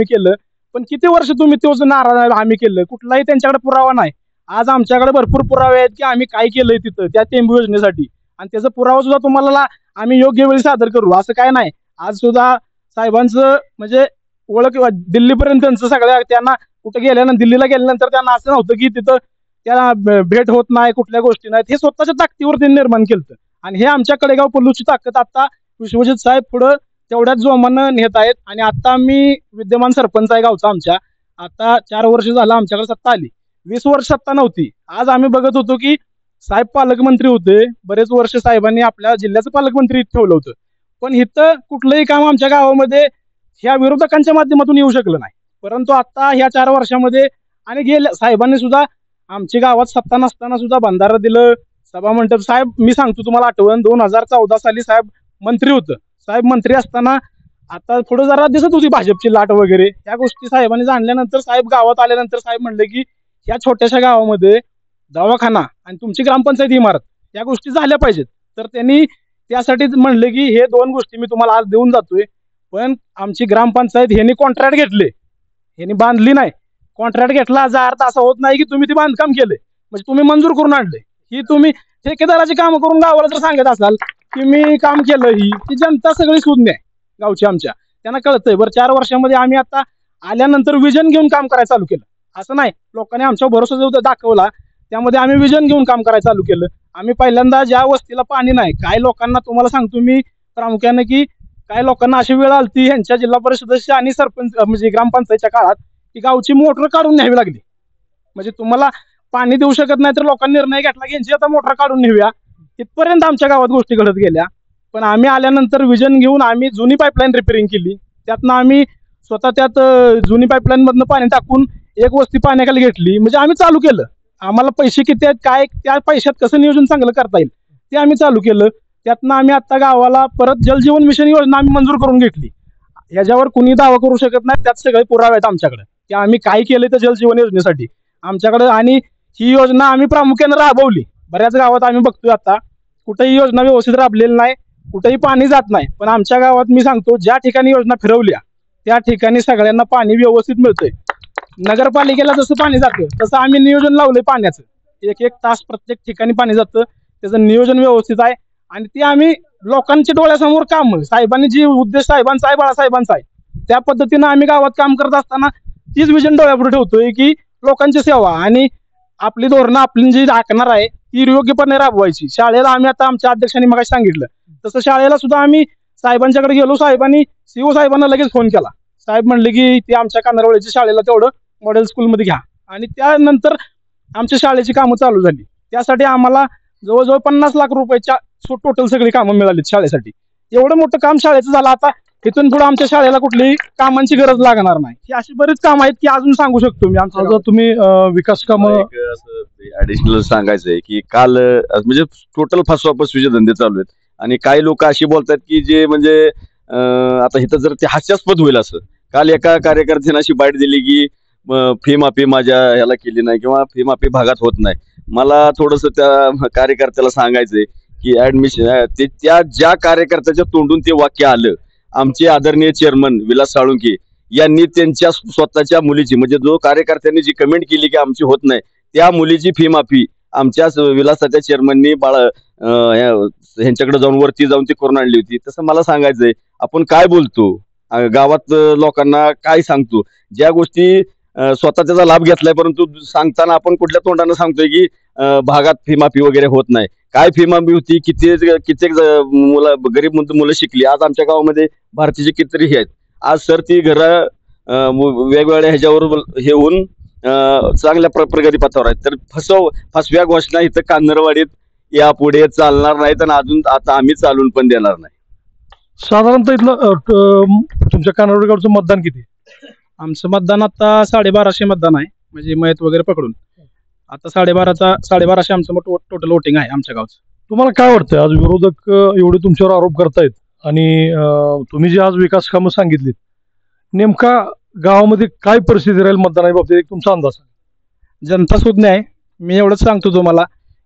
केलं, पण किती वर्ष तुम्ही तोच नारा आम्ही केलं, कुठलाही त्यांच्याकडे पुरावा नाही. आज आमच्याकडे भरपूर पुरावे आहेत की आम्ही काय केलंय तिथं त्या टेंबू योजनेसाठी, आणि त्याचा पुरावा सुद्धा तुम्हाला आम्ही योग्य वेळी सादर करू. असं काय नाही. आज सुद्धा साहेबांचं म्हणजे ओळख दिल्लीपर्यंत त्यांचं सगळ्या, त्यांना कुठं गेल्यानंतर दिल्लीला गेल्यानंतर त्यांना असं नव्हतं की तिथं त्या भेट होत नाही, कुठल्या गोष्टी नाहीत. हे स्वतःच्या ताकदीवर त्यांनी निर्माण केलं. आणि हे आमच्या कडेगाव पलूसची ताकद आता विश्वजित साहेब पुढं तेवढ्याच जोमानं नेत आहेत. आणि आता आम्ही विद्यमान सरपंच आहे गावचा आमच्या. आता 4 वर्ष झालं आमच्याकडे सत्ता आली. 20 वर्ष सत्ता नव्हती. आज आम्ही बघत होतो की साहेब पालकमंत्री होते, बरेच वर्ष साहेबांनी आपल्या जिल्ह्याचं पालकमंत्री ठेवलं होतं, पण इथं कुठलंही काम आमच्या गावामध्ये ह्या विरोधकांच्या माध्यमातून येऊ शकलं नाही. परंतु आता ह्या 4 वर्षामध्ये आणि गेल्या साहेबांनी सुद्धा आमच्या गावात सत्ता नसताना सुद्धा बंधारा दिलं, सभा मंडप. साहेब मी सांगतो तुम्हाला आठवण 2014 साली साहेब मंत्री होतं. साहेब मंत्री असताना आता पुढे जरा दिसत होती भाजपची लाट वगैरे, या गोष्टी साहेबांनी जाणल्यानंतर साहेब गावात आल्यानंतर साहेब म्हणले की या छोट्याशा गावामध्ये दवाखाना आणि तुमची ग्रामपंचायत इमारत या गोष्टी झाल्या पाहिजेत. तर त्यांनी त्यासाठी म्हणले की हे 2 गोष्टी मी तुम्हाला आज देऊन जातोय, पण आमची ग्रामपंचायत ह्यांनी कॉन्ट्रॅक्ट घेतले, ह्यांनी बांधली नाही. कॉन्ट्रॅक्ट घेतला याचा अर्थ असा होत नाही की तुम्ही ते बांधकाम केले म्हणजे तुम्ही मंजूर करून आणले. ही तुम्ही ठेकेदाराची कामं करून गावाला जर सांगत असाल की मी काम केलं, ही ती जनता सगळी शोधणे गावची आमच्या त्यांना कळतंय. बरं 4 वर्षामध्ये आम्ही आता आल्यानंतर विजन घेऊन काम करायला चालू केलं. असं नाही लोकांनी आमच्या भरोसा जो दाखवला त्यामध्ये आम्ही विजन घेऊन काम करायला चालू केलं. आम्ही पहिल्यांदा ज्या वस्तीला पाणी नाही, काय लोकांना तुम्हाला सांगतो मी प्रामुख्याने की काय लोकांना अशी वेळ आलती ह्यांच्या जिल्हा परिषद सदस्य आणि सरपंच म्हणजे ग्रामपंचायतच्या काळात की गावची मोटर काढून न्यावी लागली. म्हणजे तुम्हाला पाणी देऊ शकत नाही तर लोकांनी निर्णय घेतला की यांची आता मोटर काढून नेऊया. इथपर्यंत आमच्या गावात गोष्टी घडत गेल्या. पण आम्ही आल्यानंतर विजन घेऊन आम्ही जुनी पाईपलाईन रिपेअरिंग केली. त्यातनं आम्ही स्वतः त्यात जुनी पाईपलाईन मधनं पाणी टाकून एक वस्ती पाण्याखाली घेतली. म्हणजे आम्ही चालू केलं. आम्हाला पैसे किती आहेत काय त्या पैशात कसं नियोजन चांगलं करता येईल ते आम्ही चालू केलं. त्यातनं आम्ही आता गावाला परत जलजीवन मिशन योजना आम्ही मंजूर करून घेतली. याच्यावर कुणी दावा करू शकत नाही, त्यात सगळे पुरावे आहेत आमच्याकडे की आम्ही काय केलं त्या जलजीवन योजनेसाठी आमच्याकडे. आणि ही योजना आम्ही प्रामुख्याने राबवली. बऱ्याच गावात आम्ही बघतोय आता कुठेही योजना व्यवस्थित राबलेली नाही, कुठेही पाणी जात नाही. पण आमच्या गावात मी सांगतो ज्या ठिकाणी योजना फिरवल्या त्या ठिकाणी सगळ्यांना पाणी व्यवस्थित मिळतंय. नगरपालिकेला जसं पाणी जातं तसं आम्ही नियोजन लावलंय पाण्याचं. 1-1 तास प्रत्येक ठिकाणी पाणी जातं, त्याचं नियोजन व्यवस्थित आहे. आणि ते आम्ही लोकांच्या डोळ्यासमोर काम साहेबांनी जी उद्देश साहेबांचा आहे बाळासाहेबांचा आहे त्या पद्धतीनं आम्ही गावात काम करत असताना तीच विजन डोळ्यापुढे ठेवतोय की लोकांची सेवा आणि आपली धोरणं आपली जी राखणार आहे ती योग्यपणे राबवायची. शाळेला आम्ही आता आमच्या अध्यक्षांनी मग सांगितलं तसं शाळेला सुद्धा आम्ही साहेबांच्याकडे गेलो. साहेबांनी सीओ साहेबांना लगेच फोन केला. साहेब म्हणले की ते आमच्या कान्हारवाडीच्या शाळेला तेवढं मॉडेल स्कूलमध्ये घ्या. आणि त्यानंतर आमच्या शाळेची कामं चालू झाली. त्यासाठी आम्हाला जवळजवळ 50 लाख रुपयाच्या टोटल सगळी कामं मिळाली शाळेसाठी. एवढं मोठं काम शाळेचं झालं. आता इथून पुढे आमच्या शाळेला कुठलीही कामांची गरज लागणार नाही. ही अशी बरीच कामं आहेत की अजून सांगू शकतो मी. आमच्या तुम्ही विकास कामं ऍडिशनल सांगायचंय की काल म्हणजे टोटल फसवाफसवीचे धंदे चालू आहेत. आणि काही लोक अशी बोलतात की जे म्हणजे आता इथं जर ते हास्यास्पद होईल असं. काल एका कार्यकर्त्याने अशी बाईट दिली की फी माफी माझ्या ह्याला केली नाही किंवा फी माफी भागात होत नाही. मला थोडस त्या कार्यकर्त्याला सांगायचंय की ऍडमिशन त्या ज्या कार्यकर्त्याच्या तोंडून ते वाक्य आलं, आमचे आदरणीय चेअरमन विलास साळुंके यांनी त्यांच्या स्वतःच्या मुलीची म्हणजे जो कार्यकर्त्यांनी जी कमेंट केली की आमची होत नाही त्या मुलीची फी माफी आमच्या विलासाच्या चेअरमननी ह्यांच्याकडे जाऊन वरती जाऊन ती करून आणली होती. तसं मला सांगायचंय आपण काय बोलतो गावात लोकांना काय सांगतो, ज्या गोष्टी स्वतः त्याचा लाभ घेतलाय परंतु सांगताना आपण कुठल्या तोंडानं सांगतोय की भागात फी माफी वगैरे होत नाही. काय फी माफी होती, कित्येक मुलं गरीब मुलं शिकली. आज आमच्या गावामध्ये भारतीचे कितीतरी हे आहेत. आज सर ती घरं वेगवेगळ्या ह्याच्यावर हे होऊन चांगल्या प्रगती पथावर आहेत. तर फसव्या घोषणा इथं कान्हारवाडीत यापुढे चालणार नाहीत आणि अजून आता आम्ही चालून पण देणार नाही. साधारणतः इथलं तुमच्या कान्हारवाडी गावचं मतदान किती? आमचं मतदान आता 1250 मतदान आहे म्हणजे मयत वगैरे पकडून. आता 1250 आमचं टोटल वोटिंग आहे आमच्या गावचं. तुम्हाला काय वाटतं आज विरोधक एवढे तुमच्यावर आरोप करतायत आणि तुम्ही जी आज विकास कामं सांगितलीत नेमका गावामध्ये काय परिस्थिती राहील मतदाना बाबतीत एक तुमचा अंदाज? जनता सुज्ञ आहे. मी एवढंच सांगतो तुम्हाला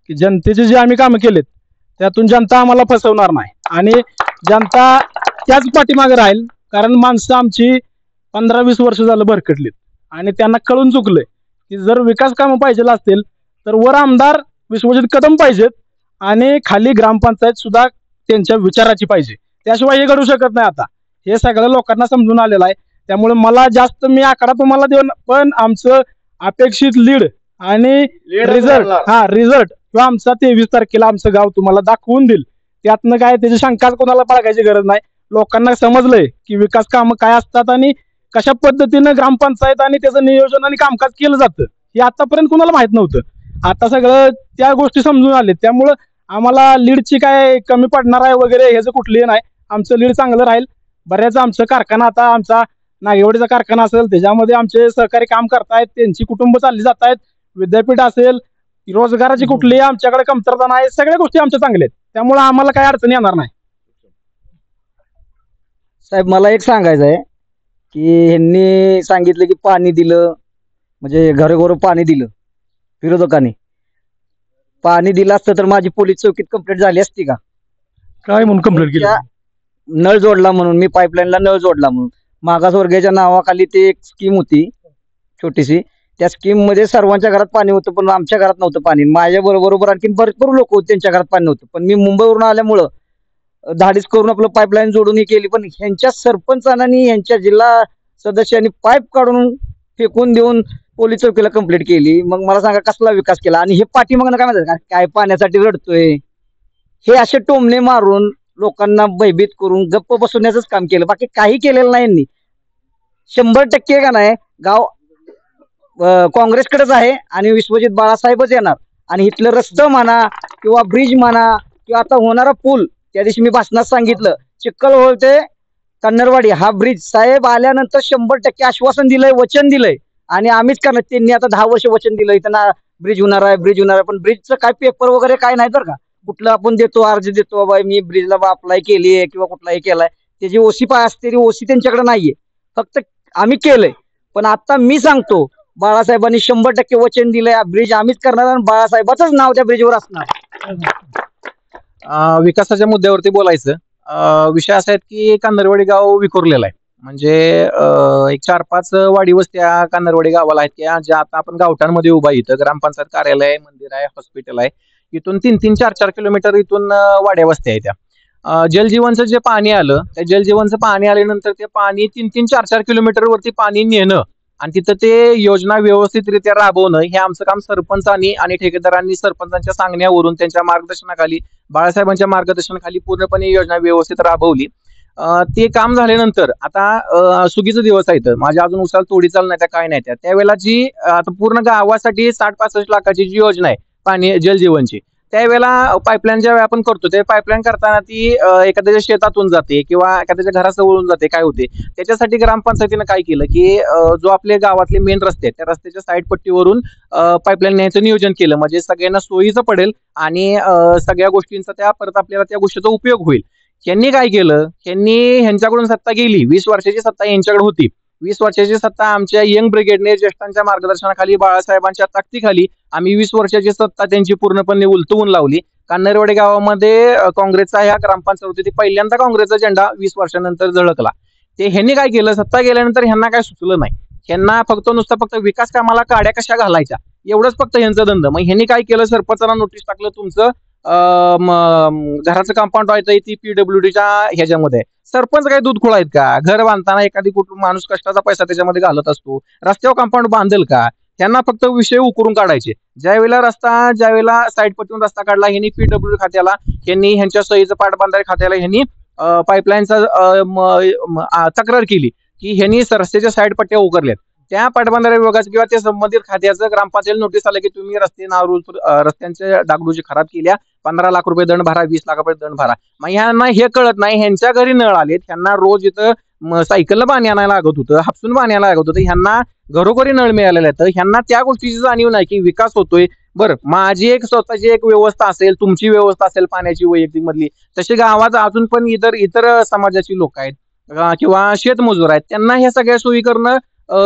की जनतेचे जे आम्ही कामं केलेत त्यातून जनता आम्हाला फसवणार नाही आणि जनता त्याच पाठीमागे राहील. कारण माणसं आमची 15-20 वर्ष झालं भरकटलीत आणि त्यांना कळून चुकलंय की जर विकास कामं पाहिजे असतील तर वर आमदार विश्वजित कदम पाहिजेत आणि खाली ग्रामपंचायत सुद्धा त्यांच्या विचाराची पाहिजे. त्याशिवाय हे घडू शकत नाही. आता हे सगळ्या लोकांना समजून आलेलं आहे. त्यामुळे मला जास्त मी आकडा तुम्हाला देऊन पण आमचं अपेक्षित लीड आणि रिझल्ट किंवा आमचा 23 तारखेला आमचं गाव तुम्हाला दाखवून देईल. त्यातनं काय त्याची शंकाच कोणाला बाळगायची गरज नाही. लोकांना समजलंय की विकास कामं काय असतात आणि कशा पद्धतीनं ग्रामपंचायत आणि त्याचं नियोजन आणि कामकाज केलं जातं हे आतापर्यंत कुणाला माहित नव्हतं. आता सगळं त्या गोष्टी समजून आले. त्यामुळं आम्हाला लीडची काय कमी पडणार आहे वगैरे ह्याचं कुठलंही नाही. आमचं लीड चांगलं राहील. बऱ्याच आमचं कारखाना आता आमचा नागेवाडीचा कारखाना असेल त्याच्यामध्ये आमचे सहकारी काम करतायत, त्यांची कुटुंब चालली जात आहेत. विद्यापीठ असेल, रोजगाराची कुठलीही आमच्याकडे कमतरता नाही, सगळ्या गोष्टी आमच्या चांगल्या आहेत, त्यामुळे आम्हाला काही अडचण येणार नाही. साहेब मला एक सांगायचं आहे की ह्यांनी सांगितलं की पाणी दिलं, म्हणजे घरोघर पाणी दिलं. विरोधकांनी पाणी दिलं असतं तर माझी पोलीस चौकीत कंप्लेंट झाली असती का? काय म्हणून कंप्लेंट केली? नळ जोडला म्हणून, मी पाईपलाईनला नळ जोडला म्हणून. मागासवर्गीयाच्या नावाखाली ते एक स्कीम होती छोटीशी, त्या स्कीम मध्ये सर्वांच्या घरात पाणी होतं पण आमच्या घरात नव्हतं पाणी. माझ्या बरोबर आणखी भरपूर लोक होते त्यांच्या घरात पाणी नव्हतं, पण मी मुंबईवरून आल्यामुळं धाडीच करून आपलं पाईपलाईन जोडून ही केली. पण ह्यांच्या सरपंचांनी, ह्यांच्या जिल्हा सदस्यांनी पाईप काढून फेकून देऊन पोलीस चौकीला कंप्लेंट केली. मग मला सांगा कसला विकास केला? आणि हे पाठीमागनं काय म्हणतात, काय पाण्यासाठी रडतोय, हे असे टोमणे मारून लोकांना भयभीत करून गप्प बसवण्याचंच काम केलं, बाकी काही केलेलं नाही यांनी. 100% का नाही गाव काँग्रेसकडेच आहे आणि विश्वजित बाळासाहेबच येणार. आणि इथलं रस्तं म्हणा किंवा ब्रिज म्हणा किंवा आता होणारा पूल, त्या दिवशी मी भाषणात सांगितलं, चिखल होते कन्नरवाडी हा ब्रिज साहेब आल्यानंतर 100% आश्वासन दिलंय, वचन दिलंय आणि आम्हीच करणार. त्यांनी आता 10 वर्ष वचन दिलं इथं ना ब्रिज होणार आहे, ब्रिज होणार आहे, पण ब्रिजचं काय पेपर वगैरे काय नाही बरं का. कुठलं आपण देतो अर्ज देतो बाबा मी ब्रिजला अप्लाय केली आहे किंवा कुठलाही केलाय, त्याची ओसी पाय असते, ओसी त्यांच्याकडे नाहीये, फक्त आम्ही केलंय. पण आता मी सांगतो बाळासाहेबांनी 100% वचन दिलंय, ब्रिज आम्हीच करणार आणि बाळासाहेबाचंच नाव त्या ब्रिजवर असणार. विकासाच्या मुद्द्यावरती बोलायचं, विषय असा आहे की कान्नरवाडी गाव विखुरलेलं आहे. म्हणजे एक 4-5 वाडी वस्त्या कान्नरवाडी गावाला आहेत की ज्या आता आपण गावठाणमध्ये उभा, इथं ग्रामपंचायत कार्यालय, मंदिर आहे, हॉस्पिटल आहे. इथून 3-3, 4-4 किलोमीटर इथून वाड्या वस्त्या आहेत त्या. जलजीवनचं जे पाणी आलं, त्या जलजीवनचं पाणी आल्यानंतर ते पाणी 3-3, 4-4 किलोमीटर वरती पाणी नेणं आणि तिथं ते योजना व्यवस्थितरित्या राबवणं, हे आमचं काम सरपंचांनी आणि ठेकेदारांनी सरपंचांच्या सांगण्यावरून त्यांच्या मार्गदर्शनाखाली, बाळासाहेबांच्या मार्गदर्शनाखाली पूर्णपणे योजना व्यवस्थित राबवली. ते काम झाल्यानंतर आता सुगीचा दिवस आहे, माझ्या अजून उसाल तोडी चाल नाही त्या काय नाही त्यावेळेला जी आता पूर्ण गावासाठी 60-65 लाखाची जी योजना आहे पाणी जलजीवनची, त्यावेळेला पाईपलाईन ज्या वेळी आपण करतो ते पाईपलाईन करताना ती एखाद्याच्या शेतातून जाते किंवा एखाद्याच्या घराजवळून जाते, काय होते त्याच्यासाठी ग्रामपंचायतीनं काय केलं की जो आपले गावातले मेन रस्ते आहेत त्या रस्त्याच्या साईड पट्टीवरून पाईपलाईन न्यायचं नियोजन केलं, म्हणजे सगळ्यांना सोयीचं पडेल आणि सगळ्या गोष्टींचा त्या परत आपल्याला त्या गोष्टीचा उपयोग होईल. यांनी काय केलं, यांनी ह्यांच्याकडून सत्ता गेली, 20 वर्षाची सत्ता यांच्याकडे होती. 20 वर्षाची सत्ता आमच्या यंग ब्रिगेडने ज्येष्ठांच्या मार्गदर्शनाखाली, बाळासाहेबांच्या ताकदीखाली आम्ही 20 वर्षाची सत्ता त्यांची पूर्णपणे उलटवून लावली. कान्नरवाडी गावामध्ये काँग्रेसचा ह्या ग्रामपंचायत होती, ती पहिल्यांदा काँग्रेसचा झेंडा 20 वर्षानंतर झळकला. ते ह्यांनी काय केलं, सत्ता गेल्यानंतर ह्यांना काय सुचलं नाही, ह्यांना फक्त विकास कामाला काड्या कशा घालायच्या एवढंच फक्त ह्यांचं धंदा. मग ह्यांनी काय केलं, सरपंचांना नोटीस टाकलं, तुमचं घराचं कंपाऊंड व्हायचं ती PWDच्या ह्याच्यामध्ये. सरपंच काय दूध खोळ आहेत का? घर बांधताना एखादी कुठून माणूस कष्टाचा पैसा त्याच्यामध्ये घालत असतो, रस्त्यावर कंपाऊंड बांधेल का? त्यांना फक्त विषय उकरून काढायचे. ज्यावेळेला साईड पट्टीतून रस्ता काढला ह्यांनी PWD खात्याला, ह्यांनी ह्यांच्या सहीचं पाटबंधारे खात्याला ह्यांनी पाईपलाईनचा तक्रार केली की ह्यांनी रस्त्याच्या साईड पट्ट्या उकरल्यात. त्या पाटबंधारे विभागाचं किंवा त्या संबंधित खात्याचं ग्रामपंचायत नोटीस आलं की तुम्ही रस्त्यांच्या डागडुजी खराब केल्या, 15 लाख रुपये दंड भरा, 20 लाख रुपये दंड भरा. मग ह्यांना हे कळत नाही, ह्यांच्या घरी नळ आलेत, ह्यांना रोज इथं सायकलला पाणी आणायला लागत होतं, हापसून पाणी आणायला लागत होतं, ह्यांना घरोघरी नळ मिळालेले आहेत. ह्यांना त्या गोष्टीची जाणीव नाही की विकास होतोय. बरं, माझी एक स्वतःची एक व्यवस्था असेल, तुमची व्यवस्था असेल पाण्याची वैयक्तिक मधली, तशी गावात अजून पण इतर समाजाची लोक आहेत किंवा शेतमजूर आहेत, त्यांना ह्या सगळ्या सोयी करणं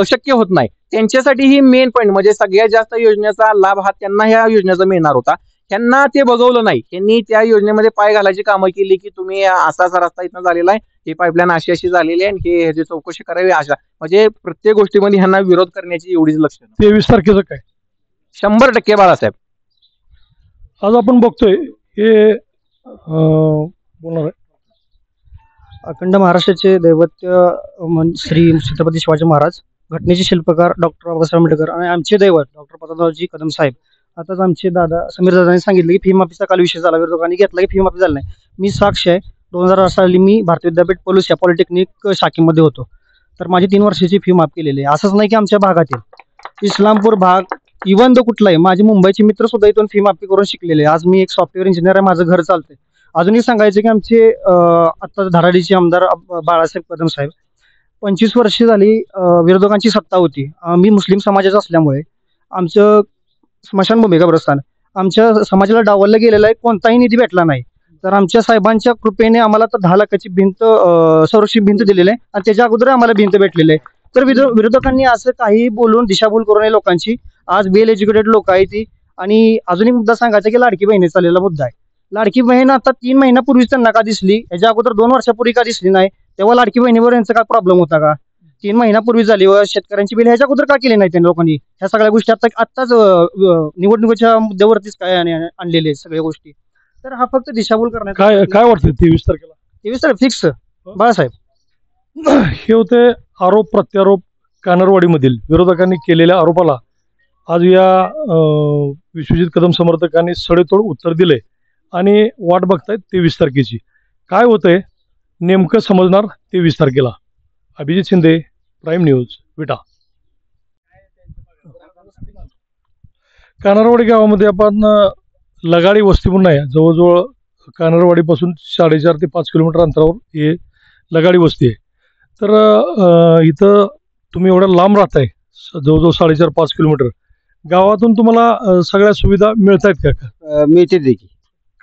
शक्य होत नाही. त्यांच्यासाठी ही मेन पॉईंट म्हणजे सगळ्यात जास्त योजनेचा लाभ हा त्यांना ह्या योजनेचा मिळणार होता. त्यांना ते बघवलं नाही, त्यांनी त्या योजनेमध्ये पाय घालायची कामं केली की तुम्ही असा रस्ता इथं झालेला आहे, ही पाईपलाईन अशी झालेली आहे आणि ह्याची चौकशी करावी, अशा म्हणजे प्रत्येक गोष्टीमध्ये ह्यांना विरोध करण्याची एवढीच लक्षणं. 23 तारखेचं काय 100% बाळासाहेब. आज आपण बघतोय हे बोलणार आहे अखंड महाराष्ट्राचे दैवत्य श्री छत्रपती शिवाजी महाराज, घटनेचे शिल्पकार डॉक्टर बाबासाहेब आंबेडकर आणि आमचे दैवत डॉक्टर प्रतापरावजी कदम साहेब. आताच आमचे दादा समीर दादांनी सांगितलं की फी माफीचा काल विषय झाला, विरोधकांनी घेतला की फी माफी झाली नाही. मी साक्ष आहे, 2008 साली मी भारतीय विद्यापीठ पलूस या पॉलिटेक्निक शाखेमध्ये होतो, तर माझी 3 वर्षाची फी माफ केलेली आहे. असंच नाही की आमच्या भागातील इस्लामपूर भाग इव्हन तो कुठलाही, माझे मुंबईचे मित्र सुद्धा इथून फी माफी करून शिकलेले. आज मी एक सॉफ्टवेअर इंजिनियर आहे, माझं घर चालतंय. अजूनही सांगायचं की आमचे आता धडाडीचे आमदार बाळासाहेब कदम साहेब 25 वर्ष झाली विरोधकांची सत्ता होती. मी मुस्लिम समाजाचा असल्यामुळे आमचं स्मशानभूमी कब्रस्तान आमच्या समाजाला डावललं गेलेलं आहे. कोणताही निधी भेटला नाही. तर आमच्या साहेबांच्या कृपेने आम्हाला तर 10 लाखाची भिंत संरक्षित भिंत दिलेली आहे आणि त्याच्या अगोदर आम्हाला भिंत भेटलेली आहे. तर विरोधकांनी असं काही बोलून दिशाभूल करू नये लोकांची. आज वेल एज्युकेटेड लोक आहे ती. आणि अजूनही मुद्दा सांगायचा की लाडकी बहिणी चाललेला मुद्दा आहे. लाडकी बहीण आता 3 महिन्यापूर्वीच त्यांना का दिसली, याच्या अगोदर 2 वर्षापूर्वी का दिसली नाही? तेव्हा लाडकी बहिणीवर यांचा काय प्रॉब्लेम होता का? 3 महिन्यापूर्वी झाली व शेतकऱ्यांची बिल ह्याच्या अगोदर का केली नाही त्यांनी लोकांनी? ह्या सगळ्या गोष्टी आत्ताच निवडणुकीच्या मुद्द्यावरतीच काय आणलेले सगळ्या गोष्टी. तर हा फक्त दिशाभूल करण्याचा काय वाटतं 23 तारखेला? 23 तारीख फिक्स बाळासाहेब. हे होते आरोप प्रत्यारोप कानरवाडीमधील विरोधकांनी केलेल्या आरोपाला आज या विश्वजित कदम समर्थकांनी सडेतोड उत्तर दिले आणि वाट बघतायत 23 तारखेची. काय होतंय नेमकं समजणार 23 तारखेला. अभिजित शिंदे, प्राईम न्यूज, विटा. कानरवाडी गावामध्ये आपण लगाडी वस्ती म्हणून आहे. जवळजवळ कानरवाडीपासून 4.5 ते 5 किलोमीटर अंतरावर हे लगाडी वस्ती आहे. तर इथं तुम्ही एवढ्या लांब राहताय, जवळजवळ 4.5-5 किलोमीटर. गावातून तुम्हाला सगळ्या सुविधा मिळत आहेत का? मिळते देखील.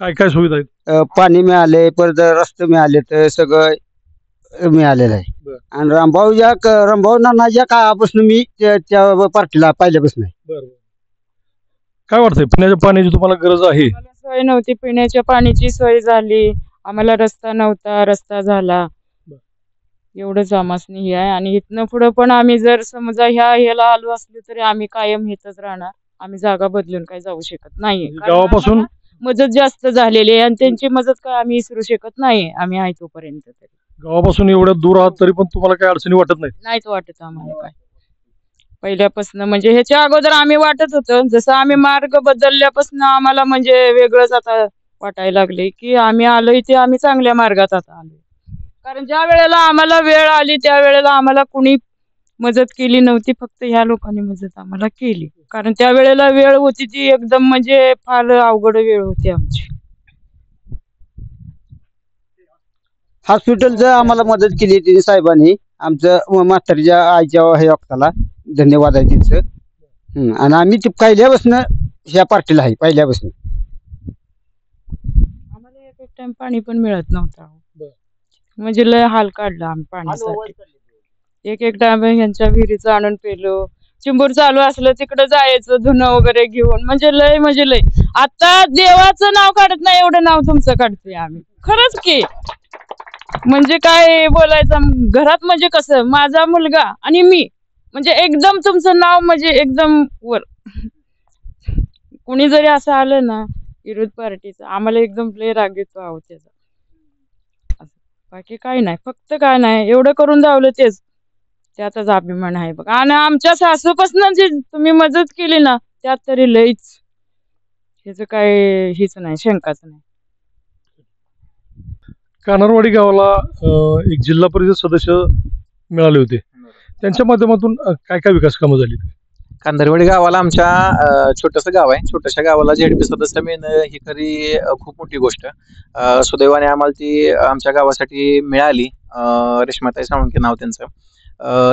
काय काय सुविधा आहेत? पाणी मिळाले, परत रस्ते मिळाले, तर सगळं मिळालेलं आहे. आणि रामभाऊ नानाच्या काळापासून मी त्या पार्टीला पहिल्यापासून आहे. काय वाटतंय पिण्याच्या पाण्याची तुम्हाला गरज आहे? सोय नव्हती, पिण्याच्या पाण्याची सोय झाली. आम्हाला रस्ता नव्हता, रस्ता झाला. एवढंच आम्हासनी हे आहे. आणि इथनं पुढं पण आम्ही जर समजा ह्याला आलो असलो तरी आम्ही कायम इथंच राहणार. आम्ही जागा बदलून काही जाऊ शकत नाही. गावापासून मदत जास्त झालेली आहे आणि त्यांची मदत काय आम्ही विसरू शकत नाही. आम्ही आहे तोपर्यंत तरी. गावापासून एवढ्या दूर आहात तरी पण तुम्हाला काही अडचणी वाटत नाही? नाहीच वाटत आम्हाला काय. पहिल्यापासून म्हणजे ह्याच्या अगोदर आम्ही वाटत होतं, जसं आम्ही मार्ग बदलल्यापासून आम्हाला म्हणजे वेगळंच आता वाटायला लागले की आम्ही आलोय ते आम्ही चांगल्या मार्गात आता आलोय. कारण ज्या वेळेला आम्हाला वेळ आली त्या वेळेला आम्हाला कुणी मदत केली नव्हती. फक्त ह्या लोकांनी मदत आम्हाला केली. कारण त्या वेळेला वेळ होती ती एकदम म्हणजे फार अवघड वेळ होती आमची. हॉस्पिटलचं आम्हाला मदत केली तिने साहेबांनी. आमचं म्हातारीच्या आईच्या हे वक्ताला धन्यवाद आहे तिचं. आणि आम्ही पहिल्यापासून ह्या पार्टीला आहे, पहिल्यापासून. आम्हाला एक टाइम पाणी पण मिळत नव्हतं. म्हणजे लय हाल काढला आम्ही पाण्यासाठी. एक टाइम ह्यांच्या विहिरीचं आणून पेलो. चिंबूर चालू असलं तिकडं जायचं धुणं वगैरे घेऊन. म्हणजे लय आता देवाचं नाव काढत नाही एवढं नाव तुमचं काढतोय आम्ही. खरंच की म्हणजे काय बोलायचं. घरात म्हणजे कसं माझा मुलगा आणि मी म्हणजे एकदम तुमचं नाव म्हणजे एकदम वर. कुणी जरी असं आलं ना विरोध पार्टीचं आम्हाला एकदम लय राग येतो आहोत त्याचा. बाकी काय नाही. फक्त काय नाही एवढं करून धावलं तेच त्याचाच अभिमान आहे बघा. आणि आमच्या सासूपासून जी तुम्ही मदत केली ना त्यात तरी लईच ह्याचं काय हीच नाही, शंकाच नाही. कानरवाडी गावाला एक जिल्हा परिषद सदस्य मिळाले होते. त्यांच्या माध्यमातून काय काय विकास कामं झाली? कांदरवाडी गावाला आमच्या छोटंसं गाव आहे. छोट्याशा गावाला झेडपी सदस्य मिळणं ही खरी खूप मोठी गोष्ट. सुदैवाने आम्हाला ती आमच्या गावासाठी मिळाली. रेश्माताई साळुंखे नाव त्यांचं.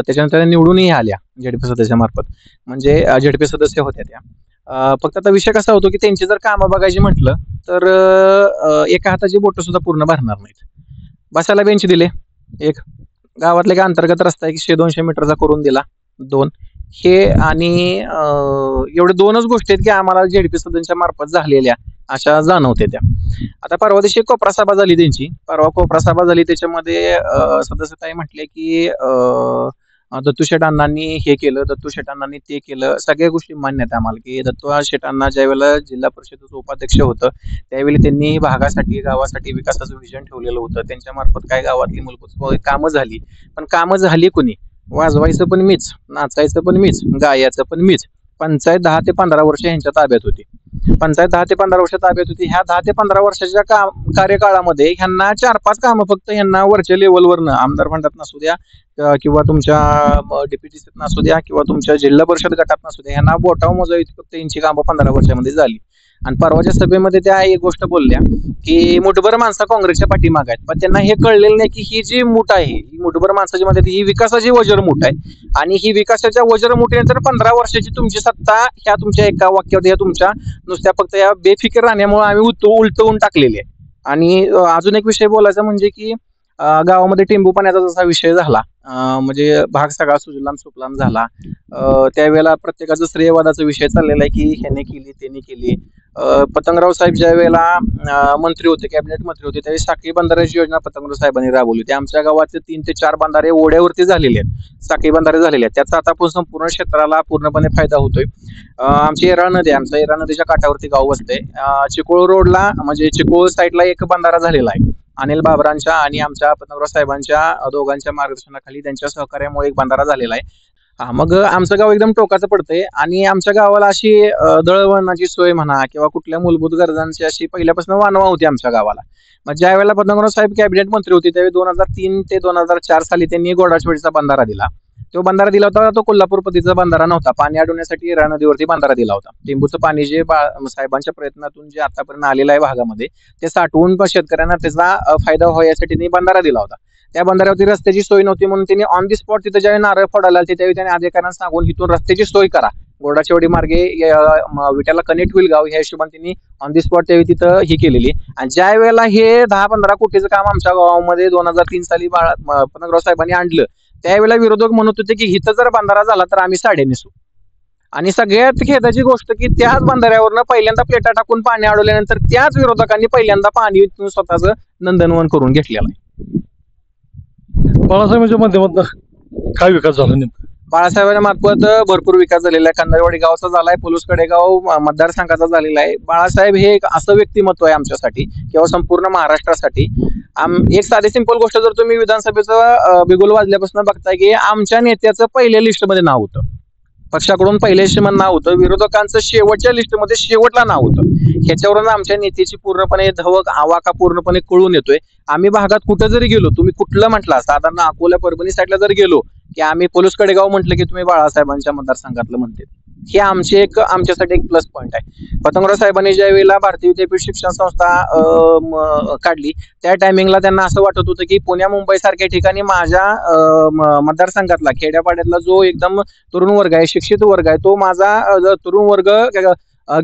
त्याच्यानंतर निवडूनही आल्या झेडपी सदस्यामार्फत. म्हणजे झेडपी सदस्य होत्या त्या. फक्त आता विषय कसा होतो की त्यांची जर कामं बघायची म्हटलं तर एका हाताची बोटं सुद्धा पूर्ण भरणार नाहीत. बसायला बेंच दिले एक, गावातले का अंतर्गत रस्ता 100-200 मीटरचा करून दिला 2. हे आणि एवढे 2च गोष्टी आहेत की आम्हाला झेडपी सदस्यांच्या मार्फत झालेल्या अशा जाणवते त्या. आता परवा दिवशी कोपरा सभा झाली त्यांची. परवा कोपरा सभा झाली त्याच्यामध्ये सदस्यताई म्हटले की दत्तू शेट अण्णांनी हे केलं, दत्तू शेट अण्णांनी ते केलं. सगळ्या गोष्टी मान्य आहेत आम्हाला की दत्तू शेट अण्णा ज्या वेळेला जिल्हा परिषदेचं उपाध्यक्ष होतं त्यावेळी त्यांनी भागासाठी गावासाठी विकासाचं विजन ठेवलेलं होतं. त्यांच्या मार्फत काय गावातली मूलभूत कामं झाली. पण कामं झाली कुणी? वाजवायचं पण मीच, नाचायचं पण मीच, गायाचं पण मीच. पंचायत 10 ते 15 वर्ष ह्यांच्या ताब्यात होती. पंचायत 10 ते 15 वर्ष ताब्यात होती. ह्या 10 ते 15 वर्षाच्या कार्यकाळामध्ये ह्यांना 4-5 कामं फक्त ह्यांना वरच्या लेवलवरनं आमदार फंडात नसू द्या किंवा तुमच्या DPTCत नसू द्या किंवा तुमच्या जिल्हा परिषद गटात नसू द्या, ह्यांना बोटाव मोजावी फक्त यांची कामं 15 वर्षामध्ये झाली. आणि परवाच्या सभेमध्ये त्या एक गोष्ट बोलल्या की मुठभर माणसं काँग्रेसच्या पाठीमागे आहेत, पण त्यांना हे कळलेलं नाही की ही जी मूठ आहे, ही मुठभर माणसाची मध्ये ही विकासाची वजर मूठ आहे आणि ही विकासाच्या वजर मुठीनंतर 15 वर्षाची तुमची सत्ता ह्या तुमच्या एका वाक्यावर या तुमच्या नुसत्या फक्त या बेफिकीर राहण्यामुळे आम्ही उलटवून टाकलेली आहे. आणि अजून एक विषय बोलायचा म्हणजे की गावामध्ये टेंबू पाण्याचा जसा विषय झाला, म्हणजे भाग सगळा सुजलाम सुफलाम झाला, त्यावेळेला प्रत्येकाचं श्रेयवादाचा विषय चाललेला आहे की ह्याने केली त्याने केली. पतंगराव साहेब ज्या वेळेला मंत्री होते, कॅबिनेट मंत्री होते, त्यावेळी साखळी बंधाऱ्याची योजना पतंगराव साहेबांनी राबवली होती. आमच्या गावाचे 3 ते 4 बंधारे ओढ्यावरती झालेले आहेत, साखळी बंधारे झालेले आहेत. त्याचा आता संपूर्ण क्षेत्राला पूर्णपणे फायदा होतोय. आमची येराळ नदी, आमच्या येराळ नदीच्या काठावरती गाव बसते. चिकोळ रोडला म्हणजे चिकोळ साईडला एक बंधारा झालेला आहे. अनिल बाबरांच्या आणि आमच्या पतंगराव साहेबांच्या दोघांच्या मार्गदर्शनाखाली त्यांच्या सहकार्यामुळे एक बंधारा झालेला आहे. मग आमचं गाव एकदम टोकाचं पडतंय आणि आमच्या गावाला अशी दळणवळणाची सोय म्हणा किंवा कुठल्या मूलभूत गरजांची अशी पहिल्यापासून वानवा होती आमच्या गावाला. मग ज्या वेळेला पतंगराव साहेब कॅबिनेट मंत्री होते त्यावेळी 2003 ते 2004 साली त्यांनी गोडाचवाडीचा बंधारा दिला. तो बंधारा दिला होता, तो कोल्हापूर पतीचा बंधारा नव्हता. पाणी अडवण्यासाठी येराळ नदीवरती बंधारा दिला होता. टेंबूचं पाणी जे साहेबांच्या प्रयत्नातून जे आतापर्यंत आलेलं आहे भागामध्ये, ते साठवून शेतकऱ्यांना त्याचा फायदा व्हावा यासाठी त्यांनी बंधारा दिला होता. त्या बंधाऱ्यावरती रस्त्याची सोय नव्हती म्हणून त्यांनी ऑन दी स्पॉट तिथे ज्यावेळी नारळ फोडायला आले त्यावेळी त्यांनी अधिकाऱ्यांना सांगून इथून रस्त्याची सोय करा, गोडाचेवाडी मार्गे विट्याला कनेक्ट होईल गाव, ह्या हिशोबाने त्यांनी ऑन दी स्पॉट त्यावेळी तिथं ही केलेली. आणि ज्या वेळेला हे 10-15 कोटीचं काम आमच्या गावामध्ये 2003 साली पतंगराव साहेबांनी आणलं, त्यावेळेला विरोधक म्हणत होते की इथं जर बंधारा झाला तर आम्ही साडे नेसू. आणि सगळ्यात खेदाची गोष्ट की त्याच बंधाऱ्यावरनं पहिल्यांदा प्लेटा टाकून पाणी अडवल्यानंतर त्याच विरोधकांनी पहिल्यांदा पाणी स्वतःच नंदनवन करून घेतलेलं आहे. बाळासाहेबांच्या माध्यमातून काय विकास झाला नेमका? बाळासाहेबांच्या मार्फत भरपूर विकास झालेला आहे. कन्नरवाडी गावचा झालाय, पोलूस कडेगाव मतदारसंघाचा झालेला आहे. बाळासाहेब हे एक असं व्यक्तिमत्व आहे आमच्यासाठी किंवा संपूर्ण महाराष्ट्रासाठी. एक साधी सिंपल गोष्ट, जर तुम्ही विधानसभेचं बिगुल वाजल्यापासून बघताय की आमच्या नेत्याचं पहिल्या लिस्टमध्ये नाव होतं, पक्षाकडून पहिल्या लिस्टमध्ये नाव होतं, विरोधकांचं शेवटच्या लिस्टमध्ये शेवटला नाव होतं. ह्याच्यावरून आमच्या नेत्याची पूर्णपणे धवक आवाका पूर्णपणे कळून येतोय. आम्ही भागात कुठं जरी गेलो, तुम्ही कुठलं म्हटलं, साधारण अकोला परभणी साईडला जर गेलो की आम्ही पोलूस कडेगाव म्हटलं की तुम्ही बाळासाहेबांच्या मतदारसंघातलं म्हणते. हे आमच्यासाठी एक प्लस पॉईंट आहे. पतंगराव साहेबांनी ज्या वेळेला भारतीय विद्यापीठ शिक्षण संस्था काढली त्या टायमिंगला त्यांना असं वाटत होतं की पुण्या मुंबई सारख्या ठिकाणी माझ्या मतदारसंघातला खेड्यापाड्यातला जो एकदम तरुण वर्ग आहे, शिक्षित वर्ग आहे, तो माझा तरुण वर्ग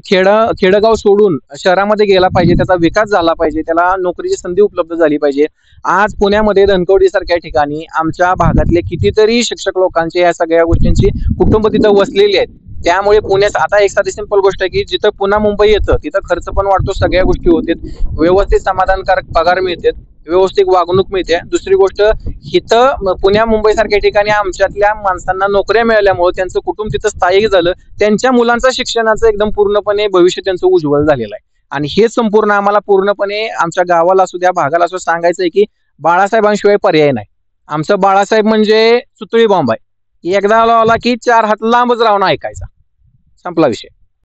खेडगाव सोडून शहरामध्ये गेला पाहिजे, त्याचा विकास झाला पाहिजे, त्याला नोकरीची संधी उपलब्ध झाली पाहिजे. आज पुण्यामध्ये धनकवडी सारख्या ठिकाणी आमच्या भागातले कितीतरी शिक्षक लोकांचे या सगळ्या गोष्टींची कुटुंब तिथं वसलेली आहेत. त्यामुळे पुण्यात आता एक साधी सिंपल गोष्ट आहे की जिथं पुन्हा मुंबई येतं तिथं खर्च पण वाढतो, सगळ्या गोष्टी होतात, व्यवस्थित समाधानकारक पगार मिळतात, व्यवस्थित वागणूक मिळते. दुसरी गोष्ट, इथं पुण्या मुंबई सारख्या ठिकाणी आमच्यातल्या माणसांना नोकऱ्या मिळाल्यामुळे त्यांचं कुटुंब तिथं स्थायिक झालं, त्यांच्या मुलांचं शिक्षणाचं एकदम पूर्णपणे भविष्य त्यांचं उज्ज्वल झालेलं आहे. आणि हे संपूर्ण आम्हाला पूर्णपणे आमच्या गावाला असू द्या, भागाला असू सांगायचंय की बाळासाहेबांशिवाय पर्याय नाही. आमचं बाळासाहेब म्हणजे सुतळी बॉम्ब आहे, एकदा लावला की 4 हात लांबच राहून ऐकायचा, संपला विषय.